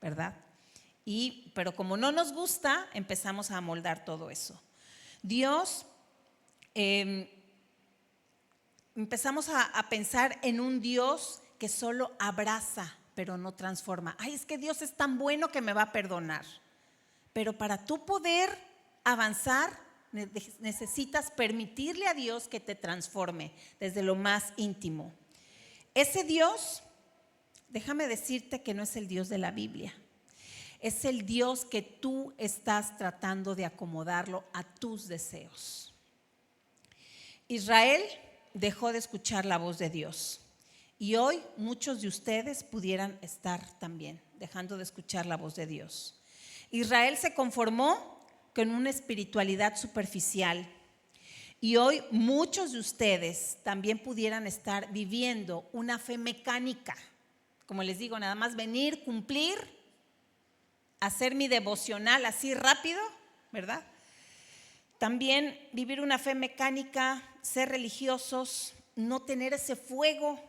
¿verdad? Pero como no nos gusta, empezamos a amoldar todo eso. Dios, empezamos a pensar en un Dios que solo abraza, pero no transforma. Ay, es que Dios es tan bueno que me va a perdonar. Pero para tú poder avanzar, necesitas permitirle a Dios que te transforme desde lo más íntimo. Ese Dios, déjame decirte que no es el Dios de la Biblia. Es el Dios que tú estás tratando de acomodarlo a tus deseos. Israel dejó de escuchar la voz de Dios. Y hoy muchos de ustedes pudieran estar también dejando de escuchar la voz de Dios. Israel se conformó con una espiritualidad superficial. Y hoy muchos de ustedes también pudieran estar viviendo una fe mecánica. Como les digo, nada más venir, cumplir, hacer mi devocional así rápido, ¿verdad? También vivir una fe mecánica, ser religiosos, no tener ese fuego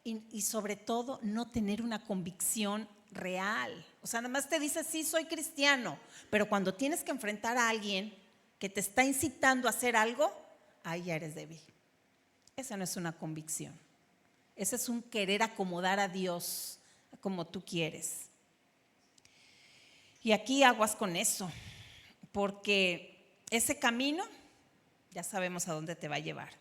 y sobre todo no tener una convicción real. O sea, nada más te dices, sí, soy cristiano, pero cuando tienes que enfrentar a alguien que te está incitando a hacer algo, ahí ya eres débil. Esa no es una convicción. Ese es un querer acomodar a Dios como tú quieres. Y aquí aguas con eso, porque ese camino ya sabemos a dónde te va a llevar,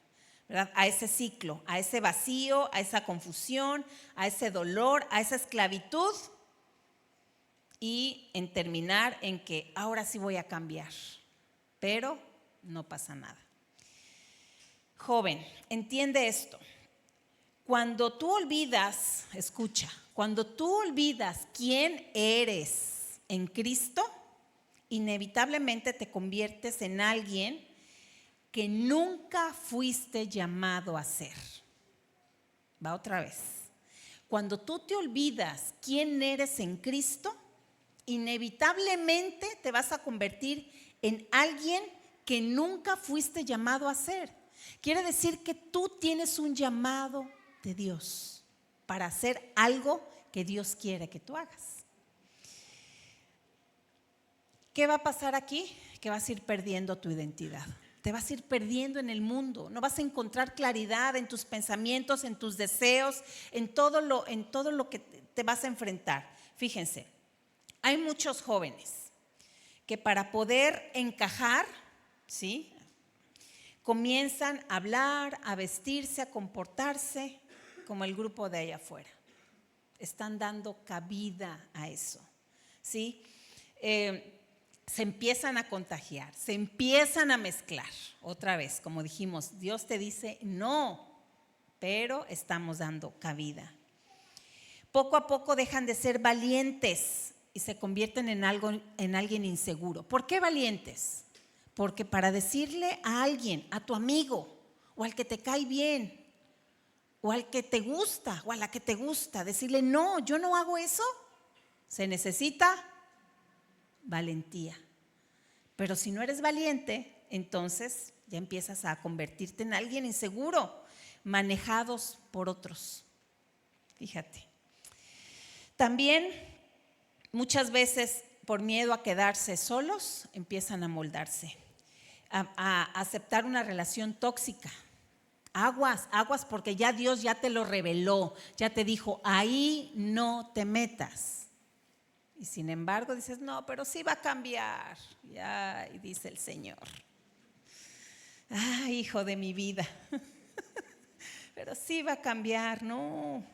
¿verdad? A ese ciclo, a ese vacío, a esa confusión, a ese dolor, a esa esclavitud y en terminar en que ahora sí voy a cambiar, pero no pasa nada. Joven, entiende esto. Cuando tú olvidas, escucha, cuando tú olvidas quién eres en Cristo, inevitablemente te conviertes en alguien que nunca fuiste llamado a ser. Va otra vez. Cuando tú te olvidas quién eres en Cristo, inevitablemente te vas a convertir en alguien que nunca fuiste llamado a ser. Quiere decir que tú tienes un llamado de Dios para hacer algo que Dios quiere que tú hagas. ¿Qué va a pasar aquí? Que vas a ir perdiendo tu identidad. Te vas a ir perdiendo en el mundo. No vas a encontrar claridad en tus pensamientos, en tus deseos, en todo lo que te vas a enfrentar. Fíjense, hay muchos jóvenes que para poder encajar, ¿sí?, comienzan a hablar, a vestirse, a comportarse como el grupo de allá afuera. Están dando cabida a eso, ¿sí? Se empiezan a contagiar, se empiezan a mezclar. Otra vez, como dijimos, Dios te dice no, pero estamos dando cabida. Poco a poco dejan de ser valientes y se convierten en alguien inseguro. ¿Por qué valientes? Porque para decirle a alguien, a tu amigo, o al que te cae bien, o al que te gusta, o a la que te gusta, decirle no, yo no hago eso, se necesita valentía. Pero si no eres valiente, entonces ya empiezas a convertirte en alguien inseguro, manejados por otros. Fíjate. También muchas veces por miedo a quedarse solos, empiezan a moldarse, a aceptar una relación tóxica. Aguas, porque ya Dios ya te lo reveló, ya te dijo, ahí no te metas. Y sin embargo dices, no, pero sí va a cambiar. Ya, y dice el Señor, hijo de mi vida, pero sí va a cambiar. No.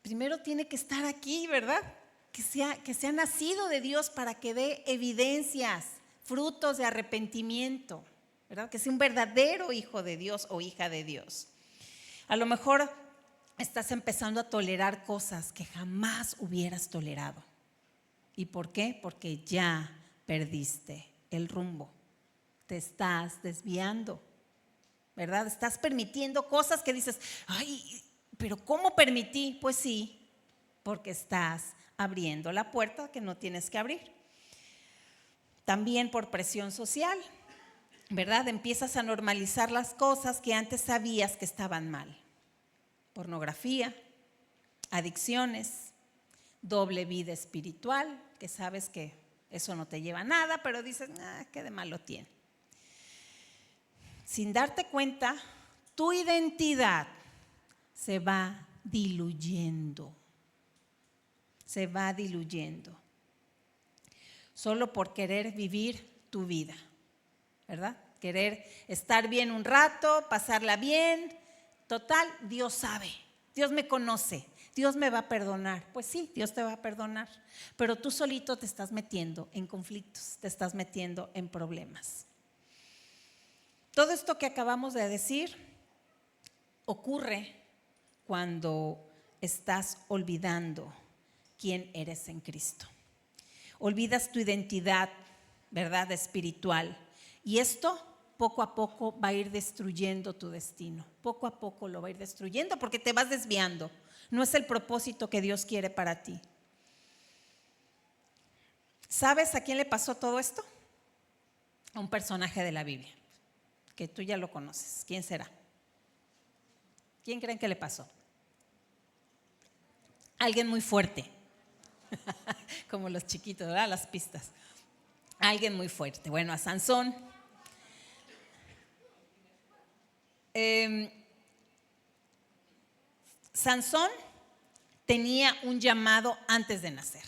Primero tiene que estar aquí, ¿verdad? Que sea nacido de Dios para que dé evidencias, frutos de arrepentimiento, ¿verdad? Que sea un verdadero hijo de Dios o hija de Dios. A lo mejor estás empezando a tolerar cosas que jamás hubieras tolerado. ¿Y por qué? Porque ya perdiste el rumbo. Te estás desviando, ¿verdad? Estás permitiendo cosas que dices, ay, pero ¿cómo permití? Pues sí, porque estás abriendo la puerta que no tienes que abrir. También por presión social, ¿verdad? Empiezas a normalizar las cosas que antes sabías que estaban mal. pornografía, adicciones, doble vida espiritual, que sabes que eso no te lleva a nada, pero dices, ¿qué de malo tiene? Sin darte cuenta, tu identidad se va diluyendo. Se va diluyendo. Solo por querer vivir tu vida, ¿verdad? Querer estar bien un rato, pasarla bien. Total, Dios sabe, Dios me conoce, Dios me va a perdonar. Pues sí, Dios te va a perdonar, pero tú solito te estás metiendo en conflictos, te estás metiendo en problemas. Todo esto que acabamos de decir ocurre cuando estás olvidando quién eres en Cristo. Olvidas tu identidad, ¿verdad?, espiritual. Y esto poco a poco va a ir destruyendo tu destino. Poco a poco lo va a ir destruyendo porque te vas desviando. No es el propósito que Dios quiere para ti. ¿Sabes a quién le pasó todo esto? A un personaje de la Biblia, que tú ya lo conoces. ¿Quién será? ¿Quién creen que le pasó? Alguien muy fuerte. Como los chiquitos, ¿verdad? Las pistas. Alguien muy fuerte. Bueno, a Sansón. Sansón tenía un llamado antes de nacer.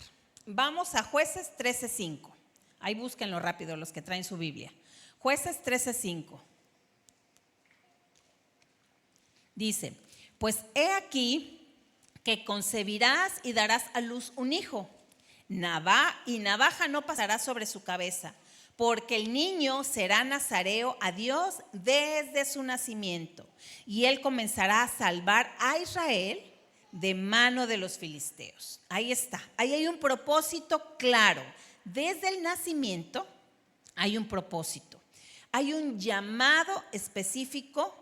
Vamos a Jueces 13:5. Ahí búsquenlo rápido los que traen su Biblia. Jueces 13:5. Dice, pues he aquí que concebirás y darás a luz un hijo. Navaja no pasará sobre su cabeza, porque el niño será nazareo a Dios desde su nacimiento, y él comenzará a salvar a Israel de mano de los filisteos. Ahí está, ahí hay un propósito claro. Desde el nacimiento hay un propósito, hay un llamado específico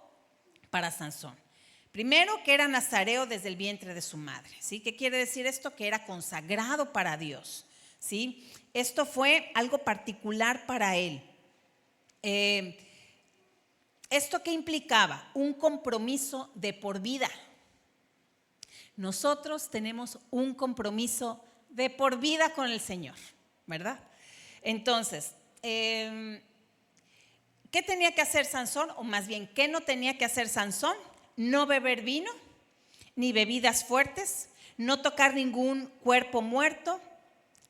para Sansón. Primero, que era nazareo desde el vientre de su madre, ¿sí? ¿Qué quiere decir esto? Que era consagrado para Dios, ¿sí? Esto fue algo particular para él. ¿Esto qué implicaba? Un compromiso de por vida. Nosotros tenemos un compromiso de por vida con el Señor, ¿verdad? Entonces, ¿qué tenía que hacer Sansón? O más bien, ¿qué no tenía que hacer Sansón? No beber vino, ni bebidas fuertes, no tocar ningún cuerpo muerto,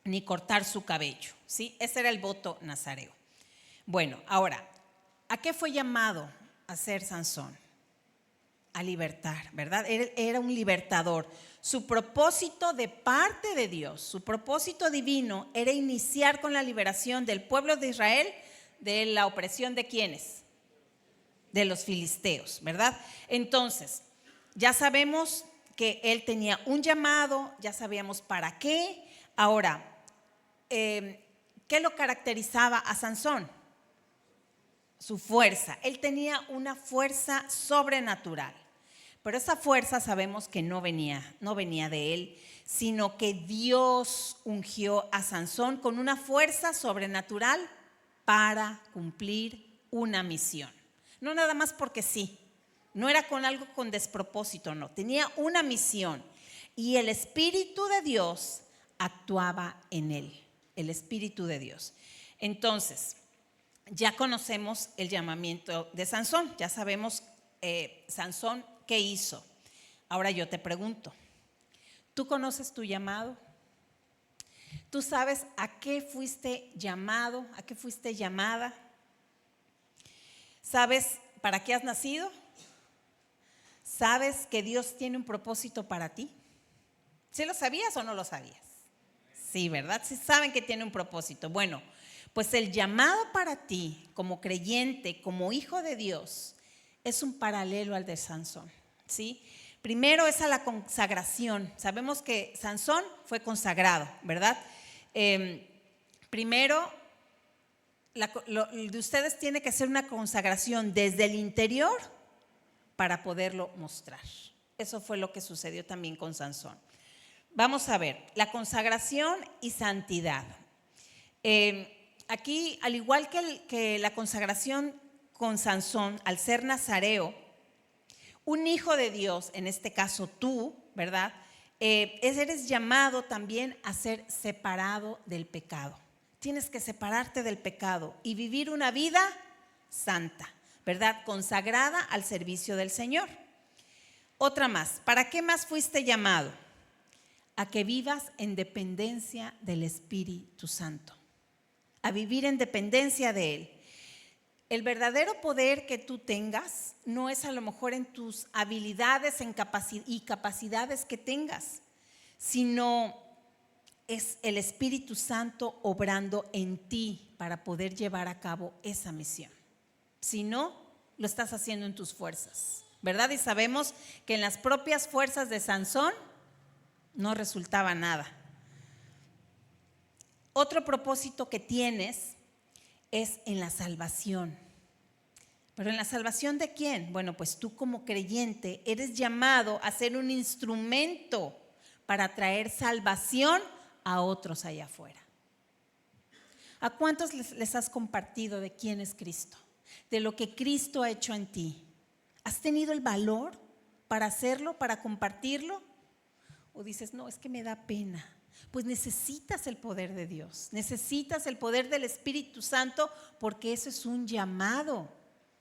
ni cortar su cabello, ¿sí? Ese era el voto nazareo. Bueno, ahora, ¿a qué fue llamado a ser Sansón? A libertar, ¿verdad? Él era un libertador. Su propósito de parte de Dios, su propósito divino era iniciar con la liberación del pueblo de Israel de la opresión de ¿quiénes? De los filisteos, ¿verdad? Entonces, ya sabemos que él tenía un llamado, ya sabíamos para qué. Ahora, ¿qué lo caracterizaba a Sansón? Su fuerza. Él tenía una fuerza sobrenatural, pero esa fuerza sabemos que no venía de él, sino que Dios ungió a Sansón con una fuerza sobrenatural para cumplir una misión. No nada más porque sí, no era con algo con despropósito, no, tenía una misión y el Espíritu de Dios actuaba en él, el Espíritu de Dios. Entonces, ya conocemos el llamamiento de Sansón, ya sabemos Sansón qué hizo. Ahora yo te pregunto, ¿tú conoces tu llamado? ¿Tú sabes a qué fuiste llamado, a qué fuiste llamada? ¿Sabes para qué has nacido? ¿Sabes que Dios tiene un propósito para ti? ¿Sí lo sabías o no lo sabías? Sí, ¿verdad? Sí saben que tiene un propósito. Bueno, pues el llamado para ti como creyente, como hijo de Dios, es un paralelo al de Sansón, ¿sí? Primero es a la consagración. Sabemos que Sansón fue consagrado, ¿verdad? Primero, lo de ustedes tiene que ser una consagración desde el interior para poderlo mostrar. Eso fue lo que sucedió también con Sansón. Vamos a ver, la consagración y santidad. Aquí, al igual que la consagración con Sansón, al ser nazareo, Un hijo de Dios, en este caso tú, ¿verdad? Eres llamado también a ser separado del pecado. Tienes que separarte del pecado y vivir una vida santa, ¿verdad? Consagrada al servicio del Señor. Otra más, ¿para qué más fuiste llamado? A que vivas en dependencia del Espíritu Santo, a vivir en dependencia de Él. El verdadero poder que tú tengas no es a lo mejor en tus habilidades y capacidades que tengas, sino es el Espíritu Santo obrando en ti para poder llevar a cabo esa misión. Si no, lo estás haciendo en tus fuerzas, ¿verdad? Y sabemos que en las propias fuerzas de Sansón no resultaba nada. Otro propósito que tienes es en la salvación. ¿Pero en la salvación de quién? Bueno, pues tú como creyente eres llamado a ser un instrumento para traer salvación a otros allá afuera. ¿A cuántos les has compartido de quién es Cristo? De lo que Cristo ha hecho en ti. ¿Has tenido el valor para hacerlo, para compartirlo? ¿O dices, no, es que me da pena? Pues necesitas el poder de Dios, necesitas el poder del Espíritu Santo, porque eso es un llamado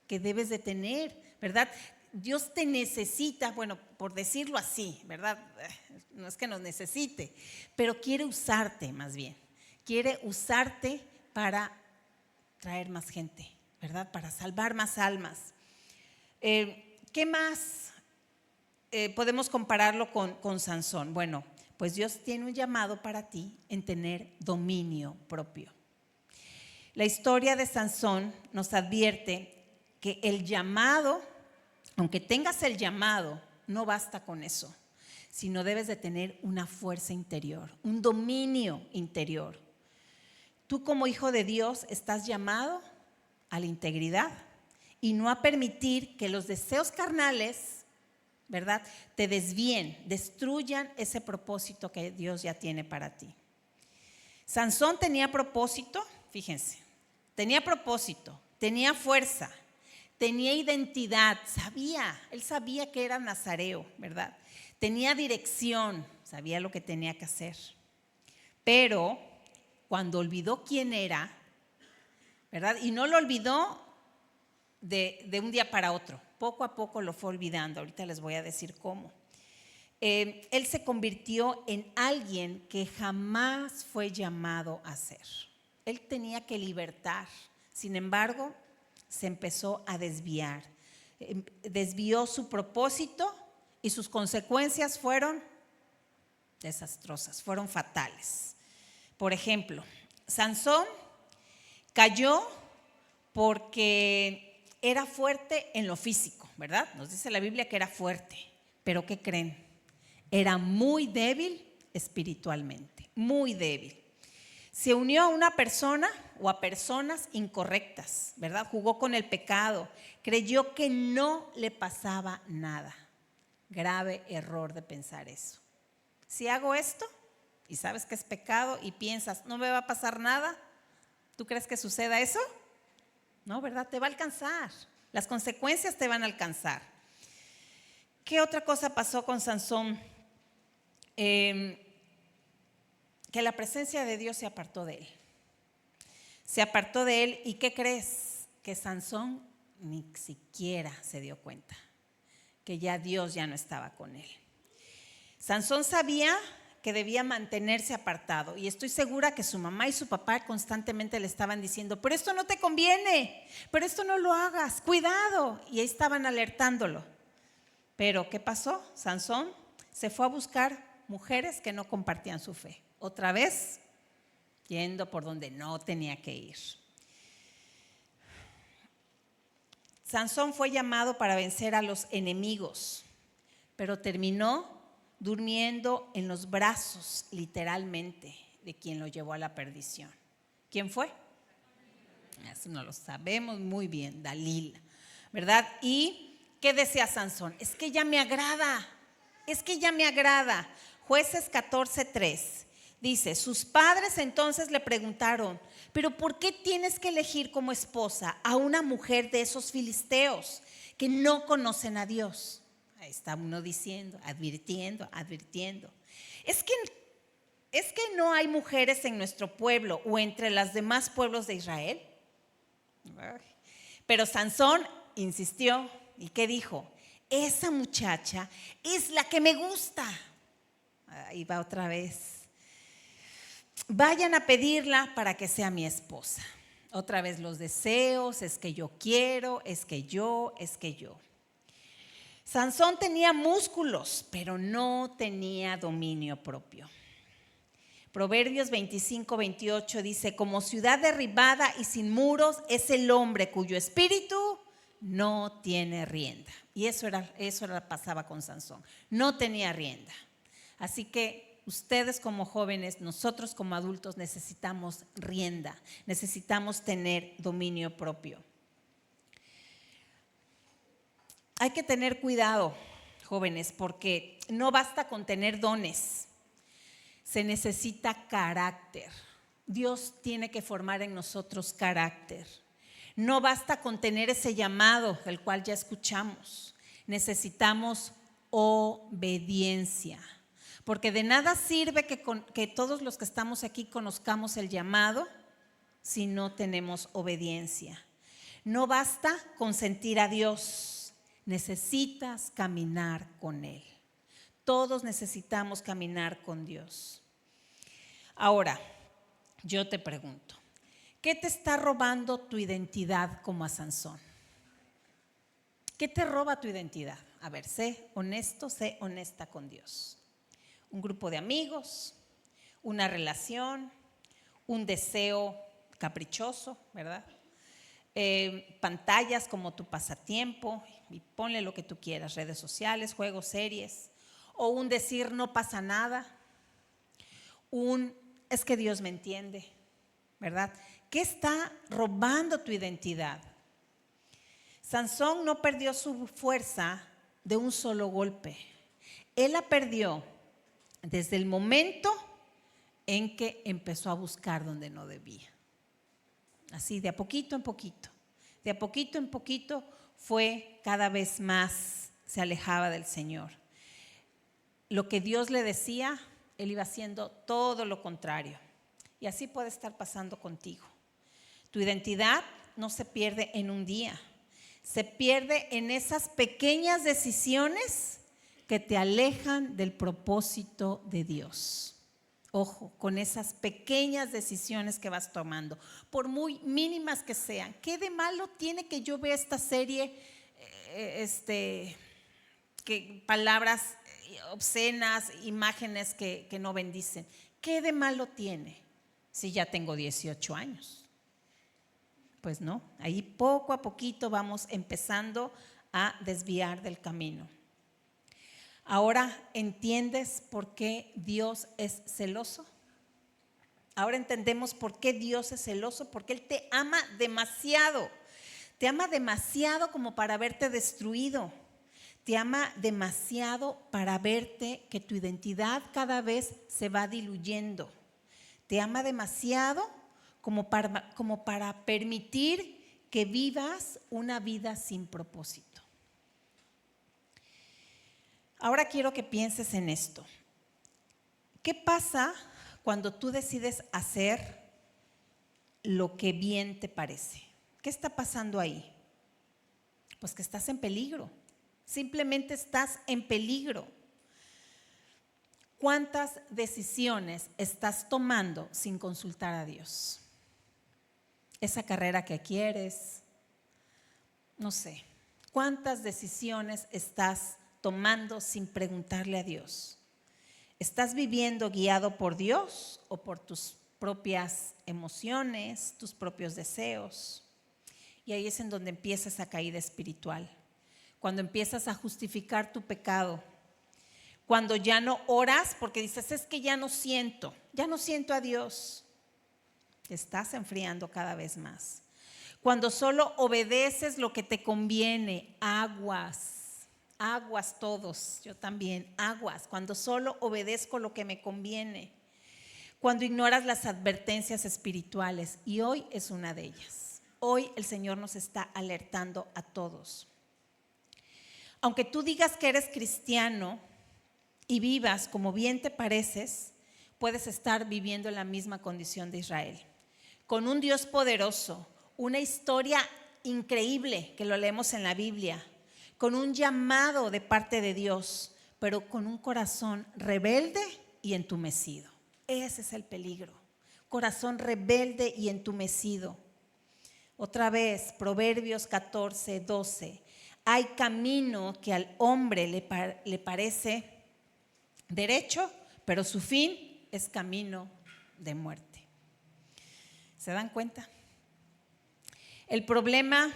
que debes de tener, ¿verdad? Dios te necesita, bueno, por decirlo así, ¿verdad? No es que nos necesite, pero quiere usarte más bien, quiere usarte para traer más gente, ¿verdad? Para salvar más almas. ¿Qué más podemos compararlo con Sansón? Bueno, pues Dios tiene un llamado para ti en tener dominio propio. La historia de Sansón nos advierte que el llamado, aunque tengas el llamado, no basta con eso, sino debes de tener una fuerza interior, un dominio interior. Tú como hijo de Dios estás llamado a la integridad y no a permitir que los deseos carnales, ¿verdad?, te desvíen, destruyan ese propósito que Dios ya tiene para ti. Sansón tenía propósito, fíjense, tenía propósito, tenía fuerza, tenía identidad, él sabía que era nazareo, ¿verdad? Tenía dirección, sabía lo que tenía que hacer. Pero cuando olvidó quién era, ¿verdad? Y no lo olvidó de un día para otro, poco a poco lo fue olvidando, ahorita les voy a decir cómo. Él se convirtió en alguien que jamás fue llamado a ser. Él tenía que libertar, sin embargo, se empezó a desviar. Desvió su propósito y sus consecuencias fueron desastrosas, fueron fatales. Por ejemplo, Sansón cayó porque era fuerte en lo físico, ¿verdad? Nos dice la Biblia que era fuerte, pero ¿qué creen? Era muy débil espiritualmente, muy débil. Se unió a una persona o a personas incorrectas, ¿verdad? Jugó con el pecado, creyó que no le pasaba nada. Grave error de pensar eso. Si hago esto y sabes que es pecado y piensas, no me va a pasar nada, ¿tú crees que suceda eso? No, ¿verdad? Te va a alcanzar. Las consecuencias te van a alcanzar. ¿Qué otra cosa pasó con Sansón? Que la presencia de Dios se apartó de él. Se apartó de él y ¿qué crees? Que Sansón ni siquiera se dio cuenta que ya Dios ya no estaba con él. Sansón sabía que debía mantenerse apartado y estoy segura que su mamá y su papá constantemente le estaban diciendo, pero esto no te conviene, pero esto no lo hagas, cuidado, y ahí estaban alertándolo. Pero ¿qué pasó? Sansón se fue a buscar mujeres que no compartían su fe. Otra vez, yendo por donde no tenía que ir. Sansón fue llamado para vencer a los enemigos, pero terminó durmiendo en los brazos, literalmente, de quien lo llevó a la perdición. ¿Quién fue? Eso no lo sabemos muy bien, Dalila, ¿verdad? ¿Y qué decía Sansón? Es que ella me agrada, es que ella me agrada. Jueces 14:3 dice, sus padres entonces le preguntaron, pero ¿por qué tienes que elegir como esposa a una mujer de esos filisteos que no conocen a Dios? Ahí está uno diciendo, advirtiendo. Es que no hay mujeres en nuestro pueblo o entre los demás pueblos de Israel. Pero Sansón insistió. ¿Y qué dijo? Esa muchacha es la que me gusta. Ahí va otra vez. Vayan a pedirla para que sea mi esposa. Otra vez los deseos, es que yo quiero, es que yo. Sansón tenía músculos, pero no tenía dominio propio. Proverbios 25-28 dice: como ciudad derribada y sin muros es el hombre cuyo espíritu no tiene rienda. Y eso pasaba con Sansón, no tenía rienda. Así que ustedes como jóvenes, nosotros como adultos necesitamos rienda, necesitamos tener dominio propio. Hay que tener cuidado, jóvenes, porque no basta con tener dones, se necesita carácter. Dios tiene que formar en nosotros carácter. No basta con tener ese llamado del cual ya escuchamos, necesitamos obediencia. Porque de nada sirve que todos los que estamos aquí conozcamos el llamado si no tenemos obediencia. No basta con sentir a Dios, necesitas caminar con Él. Todos necesitamos caminar con Dios. Ahora, yo te pregunto, ¿qué te está robando tu identidad como a Sansón? ¿Qué te roba tu identidad? A ver, sé honesto, sé honesta con Dios. Un grupo de amigos, una relación, un deseo caprichoso, ¿verdad? Pantallas como tu pasatiempo, y ponle lo que tú quieras, redes sociales, juegos, series, o un decir no pasa nada, es que Dios me entiende, ¿verdad? ¿Qué está robando tu identidad? Sansón no perdió su fuerza de un solo golpe. Él la perdió desde el momento en que empezó a buscar donde no debía. Así, de a poquito en poquito. De a poquito en poquito fue cada vez más, se alejaba del Señor. Lo que Dios le decía, él iba haciendo todo lo contrario. Y así puede estar pasando contigo. Tu identidad no se pierde en un día. Se pierde en esas pequeñas decisiones que te alejan del propósito de Dios. Ojo, con esas pequeñas decisiones que vas tomando, por muy mínimas que sean. ¿Qué de malo tiene que yo vea esta serie, que palabras obscenas, imágenes que no bendicen? ¿Qué de malo tiene si ya tengo 18 años? Pues no, ahí poco a poquito vamos empezando a desviar del camino. Ahora entiendes por qué Dios es celoso. Ahora entendemos por qué Dios es celoso, porque Él te ama demasiado. Te ama demasiado como para verte destruido. Te ama demasiado para verte que tu identidad cada vez se va diluyendo. Te ama demasiado como para permitir que vivas una vida sin propósito. Ahora quiero que pienses en esto. ¿Qué pasa cuando tú decides hacer lo que bien te parece? ¿Qué está pasando ahí? Pues que estás en peligro. Simplemente estás en peligro. ¿Cuántas decisiones estás tomando sin consultar a Dios? Esa carrera que quieres, no sé. ¿Cuántas decisiones estás tomando sin preguntarle a Dios? ¿Estás viviendo guiado por Dios o por tus propias emociones, tus propios deseos? Y ahí es en donde empieza esa caída espiritual. Cuando empiezas a justificar tu pecado. Cuando ya no oras porque dices, es que ya no siento a Dios. Te estás enfriando cada vez más. Cuando solo obedeces lo que te conviene, aguas todos, yo también, aguas. Cuando solo obedezco lo que me conviene. Cuando ignoras las advertencias espirituales, y hoy es una de ellas. Hoy el Señor nos está alertando a todos. Aunque tú digas que eres cristiano y vivas como bien te pareces, puedes estar viviendo en la misma condición de Israel, con un Dios poderoso, una historia increíble que lo leemos en la Biblia, con un llamado de parte de Dios, pero con un corazón rebelde y entumecido. Ese es el peligro, corazón rebelde y entumecido. Otra vez, Proverbios 14, 12. Hay camino que al hombre le parece derecho, pero su fin es camino de muerte. ¿Se dan cuenta? El problema,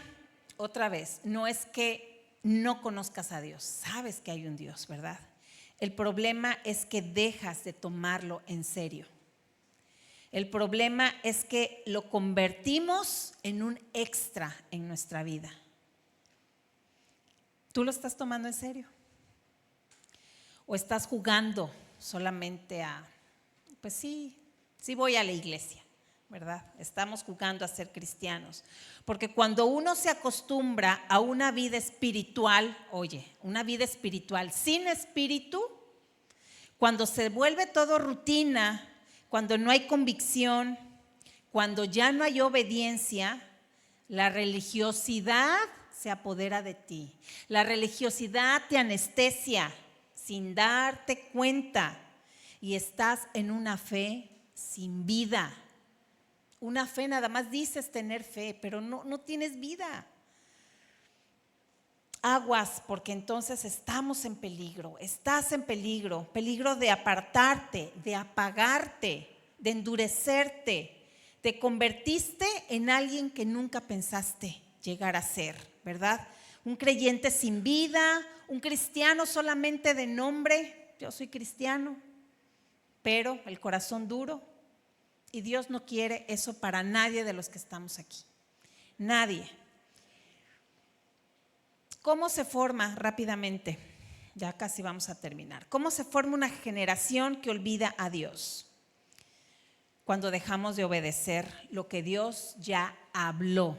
otra vez, no es que no conozcas a Dios. Sabes que hay un Dios, ¿verdad? El problema es que dejas de tomarlo en serio. El problema es que lo convertimos en un extra en nuestra vida. ¿Tú lo estás tomando en serio? ¿O estás jugando solamente a, pues sí voy a la iglesia, ¿verdad? Estamos jugando a ser cristianos. Porque cuando uno se acostumbra a una vida espiritual, una vida espiritual sin espíritu, cuando se vuelve todo rutina, cuando no hay convicción, cuando ya no hay obediencia, la religiosidad se apodera de ti. La religiosidad te anestesia sin darte cuenta y estás en una fe sin vida. Una fe, nada más dices tener fe, pero no tienes vida. Aguas, porque entonces estamos en peligro, estás en peligro, peligro de apartarte, de apagarte, de endurecerte. Te convertiste en alguien que nunca pensaste llegar a ser, ¿verdad? Un creyente sin vida, un cristiano solamente de nombre. Yo soy cristiano, pero el corazón duro. Y Dios no quiere eso para nadie de los que estamos aquí. Nadie. ¿Cómo se forma rápidamente? Ya casi vamos a terminar. ¿Cómo se forma una generación que olvida a Dios? Cuando dejamos de obedecer lo que Dios ya habló.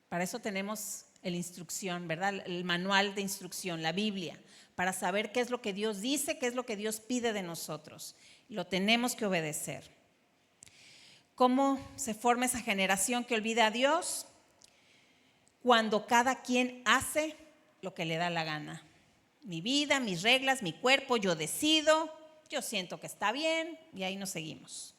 Para eso tenemos la instrucción, ¿verdad? El manual de instrucción, la Biblia, para saber qué es lo que Dios dice, qué es lo que Dios pide de nosotros. Lo tenemos que obedecer. ¿Cómo se forma esa generación que olvida a Dios? Cuando cada quien hace lo que le da la gana. Mi vida, mis reglas, mi cuerpo, yo decido, yo siento que está bien y ahí nos seguimos.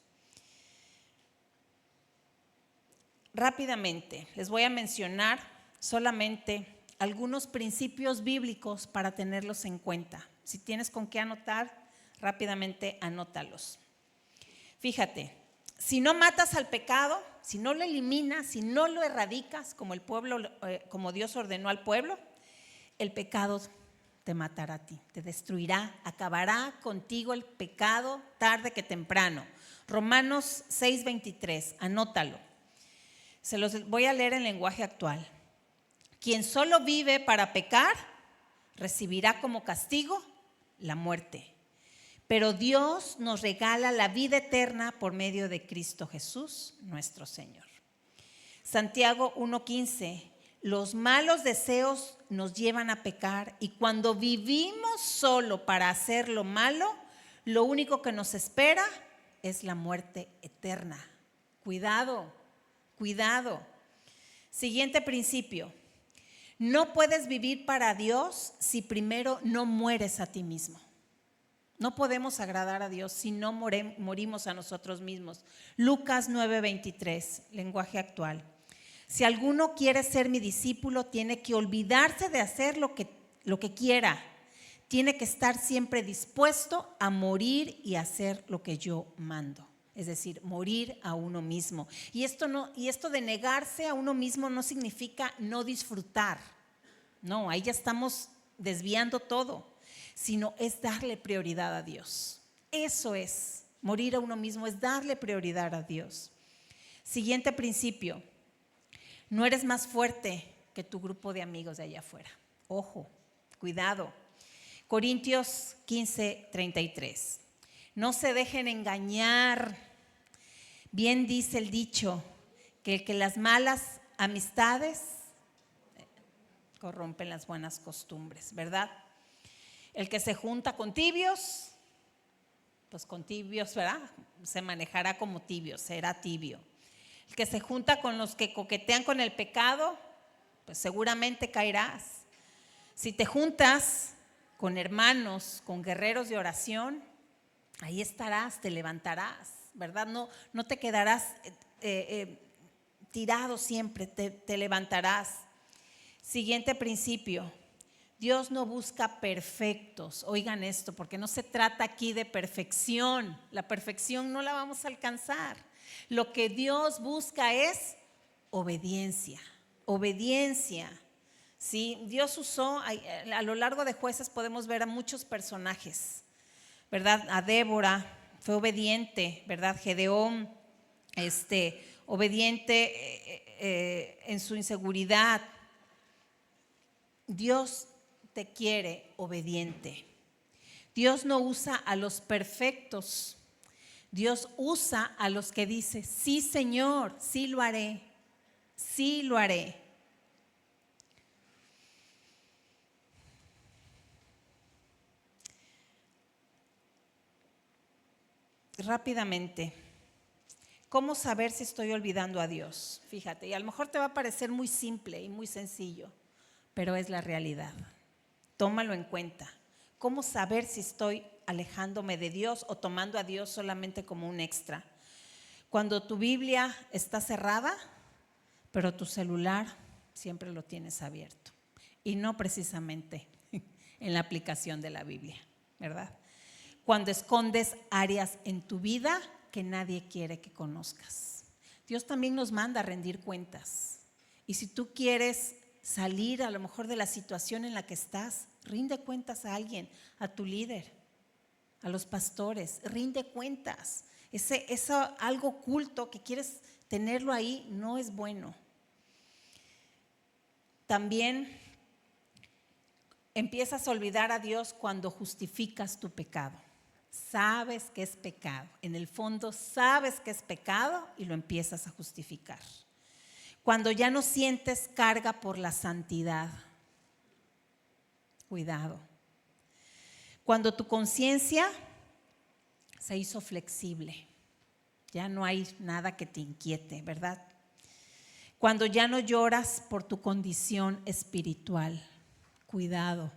Rápidamente, les voy a mencionar solamente algunos principios bíblicos para tenerlos en cuenta. Si tienes con qué anotar, rápidamente anótalos. Fíjate. Si no matas al pecado, si no lo eliminas, si no lo erradicas como el pueblo, como Dios ordenó al pueblo, el pecado te matará a ti, te destruirá, acabará contigo el pecado tarde que temprano. Romanos 6:23, anótalo. Se los voy a leer en lenguaje actual. Quien solo vive para pecar, recibirá como castigo la muerte. Pero Dios nos regala la vida eterna por medio de Cristo Jesús, nuestro Señor. Santiago 1:15, los malos deseos nos llevan a pecar y cuando vivimos solo para hacer lo malo, lo único que nos espera es la muerte eterna. Cuidado, cuidado. Siguiente principio, no puedes vivir para Dios si primero no mueres a ti mismo. No podemos agradar a Dios si no morimos a nosotros mismos. Lucas 9:23, lenguaje actual. Si alguno quiere ser mi discípulo, tiene que olvidarse de hacer lo que quiera. Tiene que estar siempre dispuesto a morir y hacer lo que yo mando. Es decir, morir a uno mismo. Y esto de negarse a uno mismo no significa no disfrutar. No, ahí ya estamos desviando todo. Sino es darle prioridad a Dios. Eso es, morir a uno mismo es darle prioridad a Dios. Siguiente principio, no eres más fuerte que tu grupo de amigos de allá afuera. Ojo, cuidado. Corintios 15:33, no se dejen engañar. Bien dice el dicho, que las malas amistades, corrompen las buenas costumbres, ¿verdad? El que se junta con tibios, pues con tibios, ¿verdad? Se manejará como tibio, será tibio. El que se junta con los que coquetean con el pecado, pues seguramente caerás. Si te juntas con hermanos, con guerreros de oración, ahí estarás, te levantarás, ¿verdad? No te quedarás tirado siempre, te levantarás. Siguiente principio: Dios no busca perfectos. Oigan esto, porque no se trata aquí de perfección. La perfección no la vamos a alcanzar. Lo que Dios busca es obediencia. Obediencia. ¿Sí? Dios usó, a lo largo de Jueces podemos ver a muchos personajes, ¿verdad? A Débora, fue obediente, ¿verdad? Gedeón, obediente en su inseguridad. Dios te quiere obediente. Dios no usa a los perfectos. Dios usa a los que dicen: sí, Señor, sí lo haré, sí lo haré. Rápidamente, ¿cómo saber si estoy olvidando a Dios? Fíjate, y a lo mejor te va a parecer muy simple y muy sencillo, pero es la realidad. Tómalo en cuenta. ¿Cómo saber si estoy alejándome de Dios o tomando a Dios solamente como un extra? Cuando tu Biblia está cerrada, pero tu celular siempre lo tienes abierto, y no precisamente en la aplicación de la Biblia, ¿verdad? Cuando escondes áreas en tu vida que nadie quiere que conozcas. Dios también nos manda a rendir cuentas, y si tú quieres salir a lo mejor de la situación en la que estás, rinde cuentas a alguien, a tu líder, a los pastores, rinde cuentas. Eso algo oculto que quieres tenerlo ahí no es bueno. También empiezas a olvidar a Dios cuando justificas tu pecado. Sabes que es pecado, en el fondo sabes que es pecado y lo empiezas a justificar. Cuando ya no sientes carga por la santidad. Cuidado. Cuando tu conciencia se hizo flexible, ya no hay nada que te inquiete, ¿verdad? Cuando ya no lloras por tu condición espiritual. Cuidado,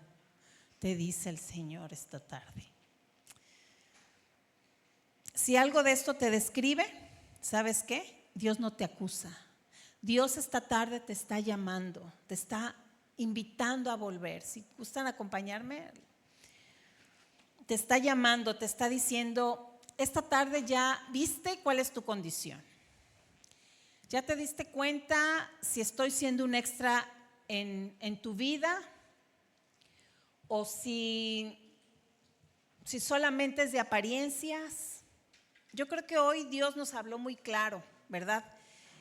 te dice el Señor esta tarde. Si algo de esto te describe, ¿sabes qué? Dios no te acusa. Dios esta tarde te está llamando, te está invitando a volver. Si gustan acompañarme, te está llamando, te está diciendo: esta tarde ya viste cuál es tu condición. Ya te diste cuenta si estoy siendo un extra en tu vida, o si solamente es de apariencias. Yo creo que hoy Dios nos habló muy claro, ¿verdad?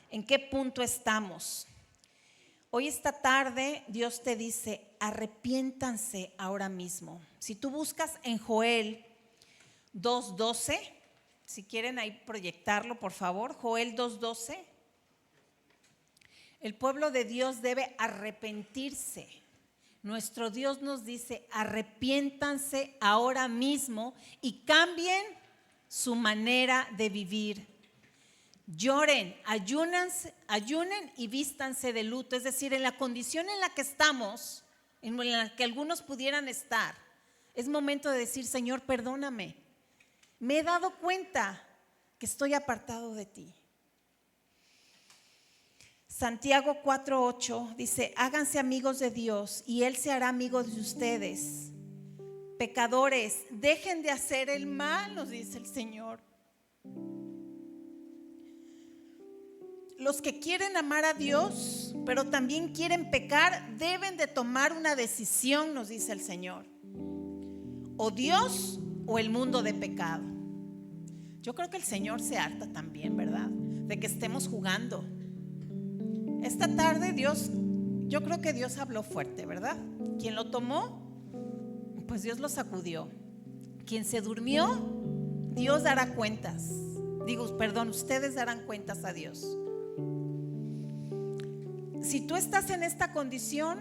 ¿En qué punto estamos? Hoy esta tarde Dios te dice: arrepiéntanse ahora mismo. Si tú buscas en Joel 2:12, si quieren ahí proyectarlo por favor, Joel 2:12, el pueblo de Dios debe arrepentirse. Nuestro Dios nos dice: arrepiéntanse ahora mismo y cambien su manera de vivir. Lloren, ayunen y vístanse de luto. Es decir, en la condición en la que estamos, en la que algunos pudieran estar, es momento de decir: Señor, perdóname. Me he dado cuenta que estoy apartado de ti. Santiago 4:8 dice: háganse amigos de Dios y Él se hará amigo de ustedes. Pecadores, dejen de hacer el mal, nos dice el Señor. Los que quieren amar a Dios, pero también quieren pecar, deben de tomar una decisión, nos dice el Señor. O Dios o el mundo de pecado. Yo creo que el Señor se harta también, ¿verdad? De que estemos jugando. Esta tarde yo creo que Dios habló fuerte, ¿verdad? Quien lo tomó, pues Dios lo sacudió. Quien se durmió, Dios dará cuentas. Ustedes darán cuentas a Dios. Si tú estás en esta condición,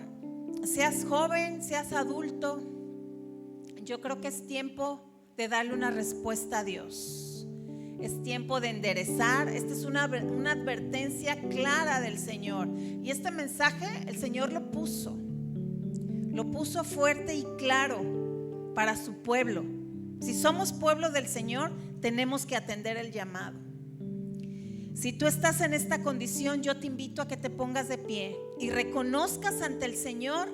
seas joven, seas adulto, yo creo que es tiempo de darle una respuesta a Dios. Es tiempo de enderezar. Esta es una advertencia clara del Señor. Y este mensaje el Señor lo puso fuerte y claro para su pueblo. Si somos pueblo del Señor, tenemos que atender el llamado. Si tú estás en esta condición, yo te invito a que te pongas de pie y reconozcas ante el Señor,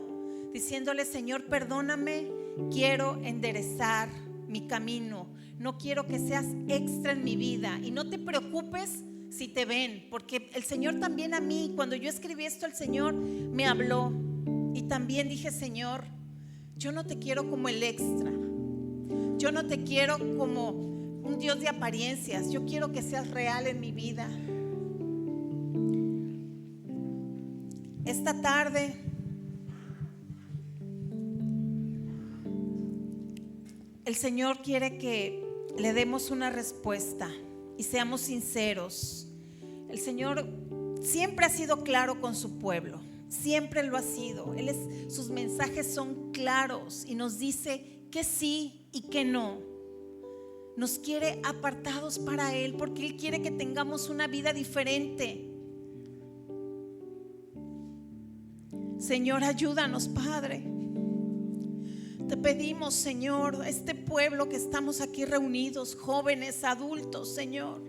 diciéndole: Señor, perdóname, quiero enderezar mi camino, no quiero que seas extra en mi vida. Y no te preocupes si te ven, porque el Señor también a mí, cuando yo escribí esto, el Señor me habló. Y también dije: Señor, yo no te quiero como el extra, yo no te quiero como un Dios de apariencias, yo quiero que seas real en mi vida. Esta tarde el Señor quiere que le demos una respuesta y seamos sinceros. El Señor siempre ha sido claro con su pueblo, siempre lo ha sido. Sus mensajes son claros y nos dice que sí y que no. Nos quiere apartados para Él, porque Él quiere que tengamos una vida diferente. Señor, ayúdanos, Padre. Te pedimos, Señor, este pueblo que estamos aquí reunidos, jóvenes, adultos, Señor,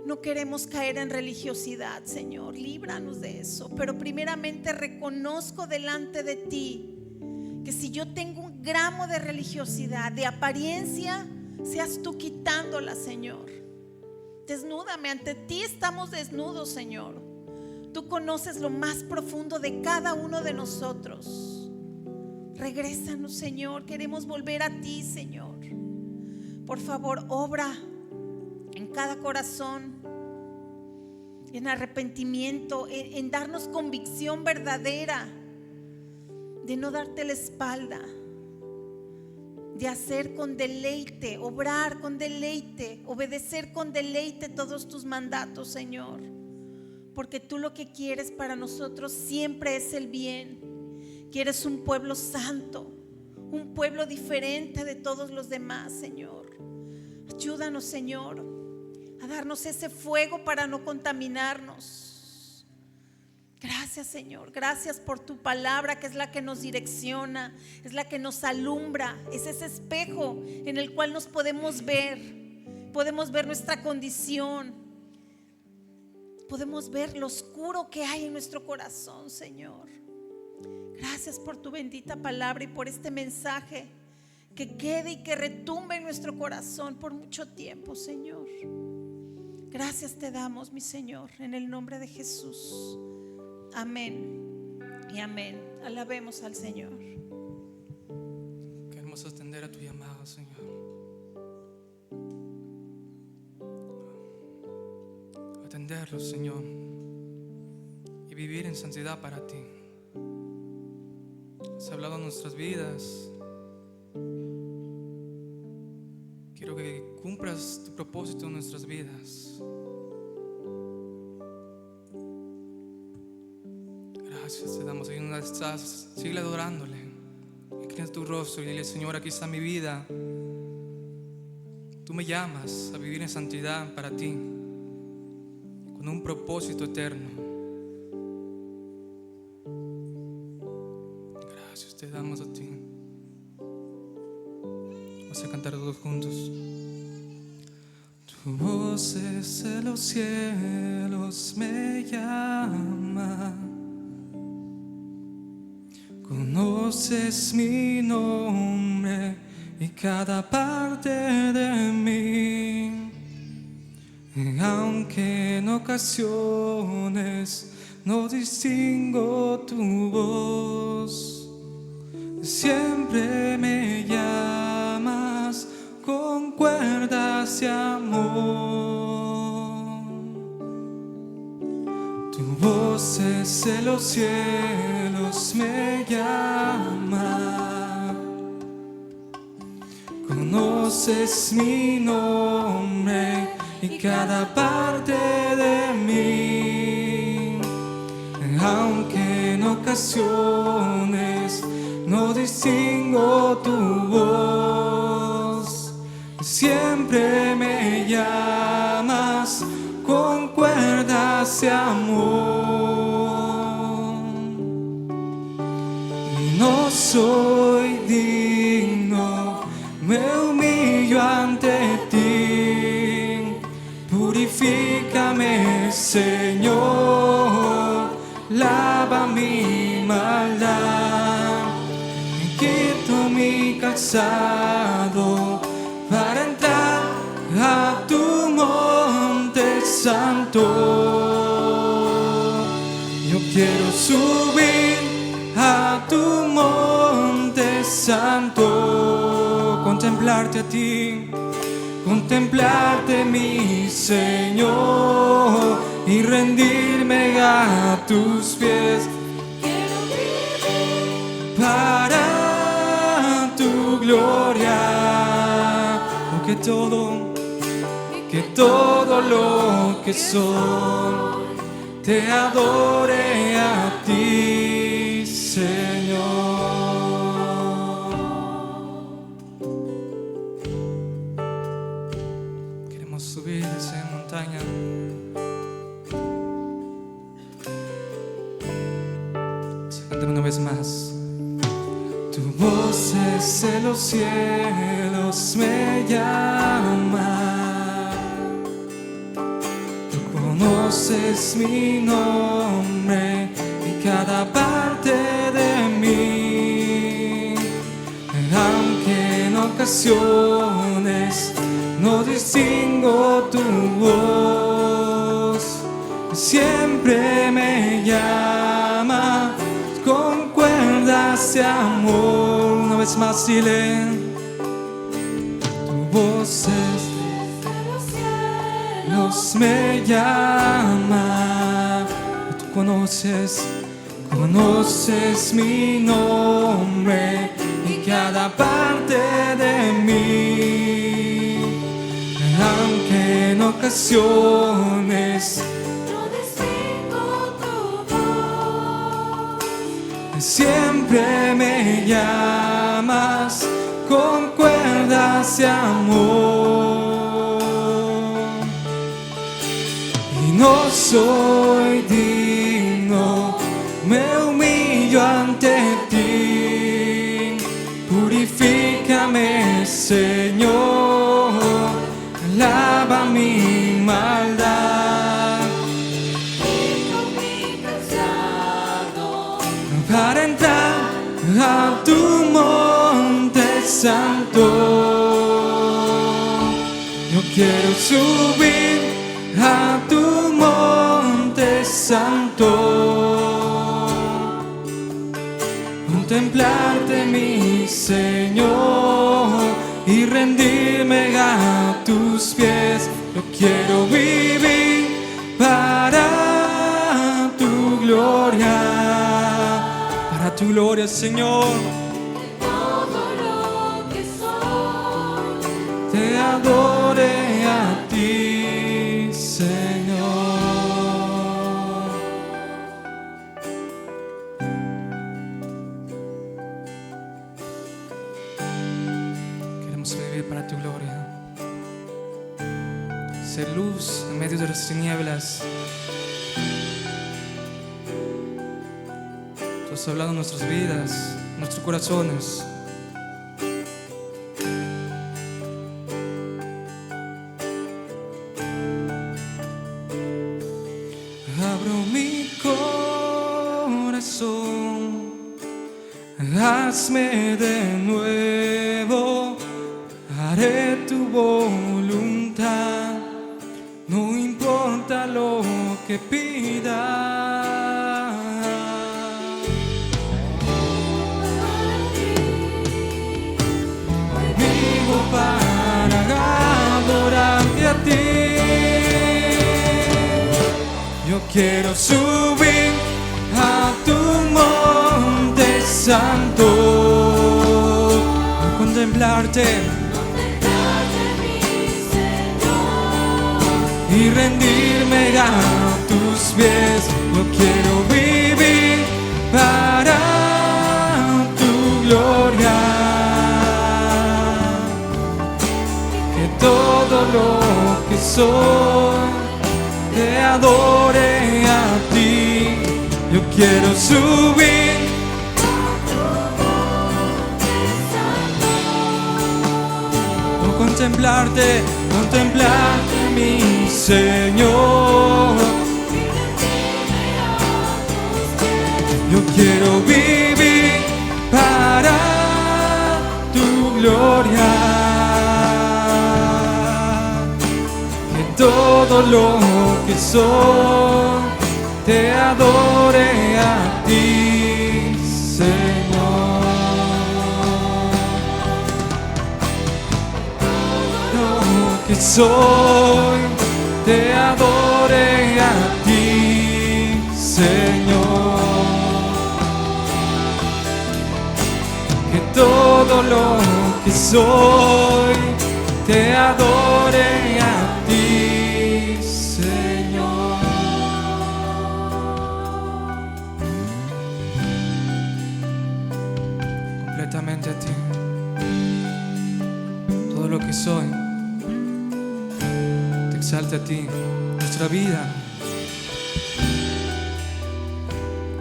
no queremos caer en religiosidad, Señor, líbranos de eso. Pero primeramente reconozco delante de ti que si yo tengo un gramo de religiosidad, de apariencia, seas tú quitándola, Señor. Desnúdame, ante ti estamos desnudos, Señor. Tú conoces lo más profundo de cada uno de nosotros. Regrésanos, Señor, queremos volver a ti, Señor. Por favor, obra en cada corazón, en arrepentimiento, en darnos convicción verdadera de no darte la espalda, de hacer con deleite, obrar con deleite, obedecer con deleite todos tus mandatos, Señor, porque tú lo que quieres para nosotros siempre es el bien. Quieres un pueblo santo, un pueblo diferente de todos los demás, Señor. Ayúdanos, Señor, a darnos ese fuego para no contaminarnos. Gracias, Señor, gracias por tu palabra, que es la que nos direcciona, es la que nos alumbra, es ese espejo en el cual nos podemos ver nuestra condición, podemos ver lo oscuro que hay en nuestro corazón, Señor. Gracias por tu bendita palabra y por este mensaje que quede y que retumbe en nuestro corazón por mucho tiempo, Señor. Gracias te damos, mi Señor, en el nombre de Jesús. Amén y amén. Alabemos al Señor. Queremos atender a tu llamado, Señor. Atenderlo, Señor, y vivir en santidad para ti. Has hablado en nuestras vidas. Quiero que cumplas tu propósito en nuestras vidas. Gracias te damos. Ahí donde estás, sigue adorándole. Inclina tu rostro y dile: Señor, aquí está mi vida. Tú me llamas a vivir en santidad para ti, con un propósito eterno. Gracias te damos a ti. Vamos a cantar todos juntos. Tu voz desde los cielos me llama. Conoces mi nombre y cada parte de mí. Y aunque en ocasiones no distingo tu voz, siempre me llamas con cuerdas de amor. Tu voz desde los cielos me llama. Conoces mi nombre y cada parte de mí. Aunque no ocasiones no distingo tu voz. Siempre me llamas con cuerdas de amor. Y no soy digno, me humillo ante ti. Purifícame, Señor, lava mi maldad. Me quito mi calzado para entrar a tu monte santo. Yo quiero subir a tu monte santo, contemplarte a ti, contemplarte, mi Señor, y rendirme a tus pies. Quiero vivir Para tu gloria, porque todo lo que soy te adore a ti, Señor. Queremos subir esa montaña. Cántame una vez más. Tu voz desde los cielos me llama. Tú conoces mi nombre y cada parte de mí. Aunque en ocasiones no distingo tu voz, siempre me llama con cuerdas de amor. Una vez más dile, tu voz desde los cielos. nos me llama. Tú conoces mi nombre y cada parte de mí. Aunque en ocasiones No distingo tu voz. siempre me llamas con cuerdas de amor. Y no soy digno, me humillo ante ti. Purifícame, Señor, lava mi maldad. Quito mi calzado Para entrar a tu monte santo, yo quiero subir a tu monte santo, contemplarte, mi Señor, y rendirme a tus pies. Yo quiero vivir para tu gloria, Señor. todo lo que soy. Te adore a ti, Señor. Queremos vivir para tu gloria, ser luz en medio de las tinieblas. Tú has hablado en nuestras vidas, en nuestros corazones. Abro mi corazón, hazme de nuevo, haré tu voluntad, no importa lo que pidas. Hoy vivo para adorarte a ti. Yo quiero subir a tu monte santo, contemplarte mi Señor, y rendirme a tus pies. Yo quiero vivir para soy, te adore a ti. Yo quiero subir contemplarte, contemplarte, mi Señor. Yo quiero vivir para tu gloria, que todo lo que soy te adore a ti, Señor. Lo que soy te adore a ti, Señor. Que todo lo que soy te adore a ti, Señor. Completamente a ti. Todo lo que soy te exalta a ti. Nuestra vida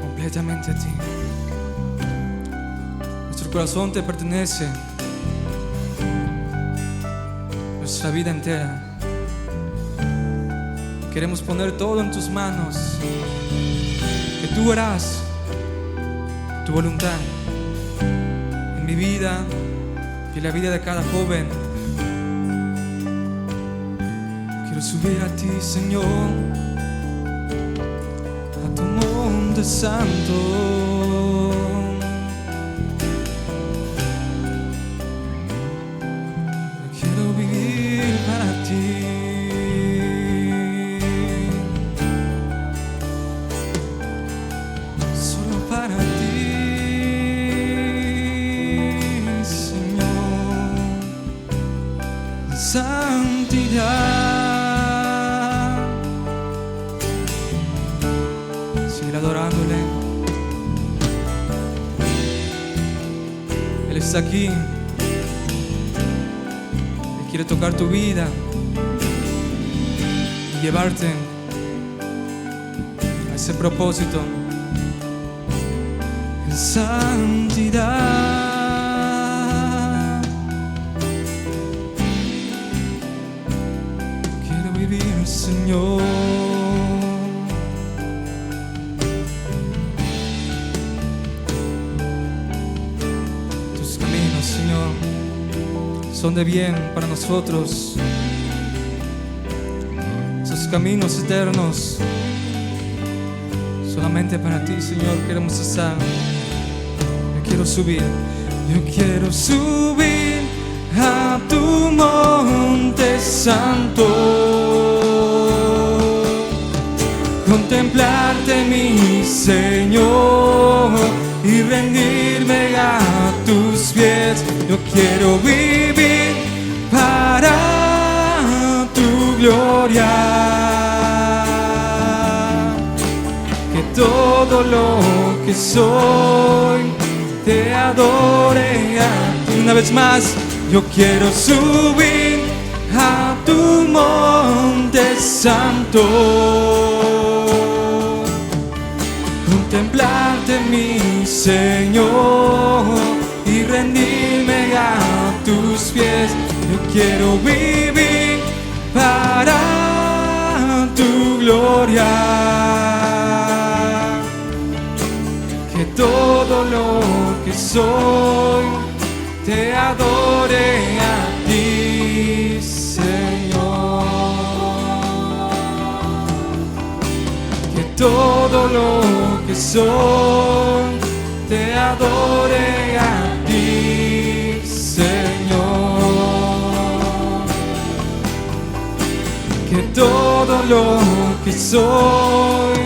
completamente a ti. Nuestro corazón te pertenece, nuestra vida entera. Queremos poner todo en tus manos, que tú harás tu voluntad en mi vida y en la vida de cada joven. Quiero subir a ti, Señor, a tu monte santo. Quiero vivir para ti. Solo para ti, Señor. Santidad. Sigue adorándole. Él está aquí. Quiere tocar tu vida y llevarte a ese propósito en santidad. Quiero vivir, Señor. Tus caminos, Señor, son de bien para nosotros. Esos caminos eternos, solamente para ti, Señor, queremos estar. Yo quiero subir a tu monte santo, contemplarte, mi Señor, y rendirme a tus pies. Yo quiero vivir para tu gloria, que todo lo que soy te adore a ti. Una vez más, yo quiero subir a tu monte santo, contemplarte, mi Señor, y rendirme a tus pies. Yo quiero vivir para tu gloria, que todo lo que soy te adore a ti, Señor. Que todo lo que soy te adore a ti, Señor. Que todo lo que soy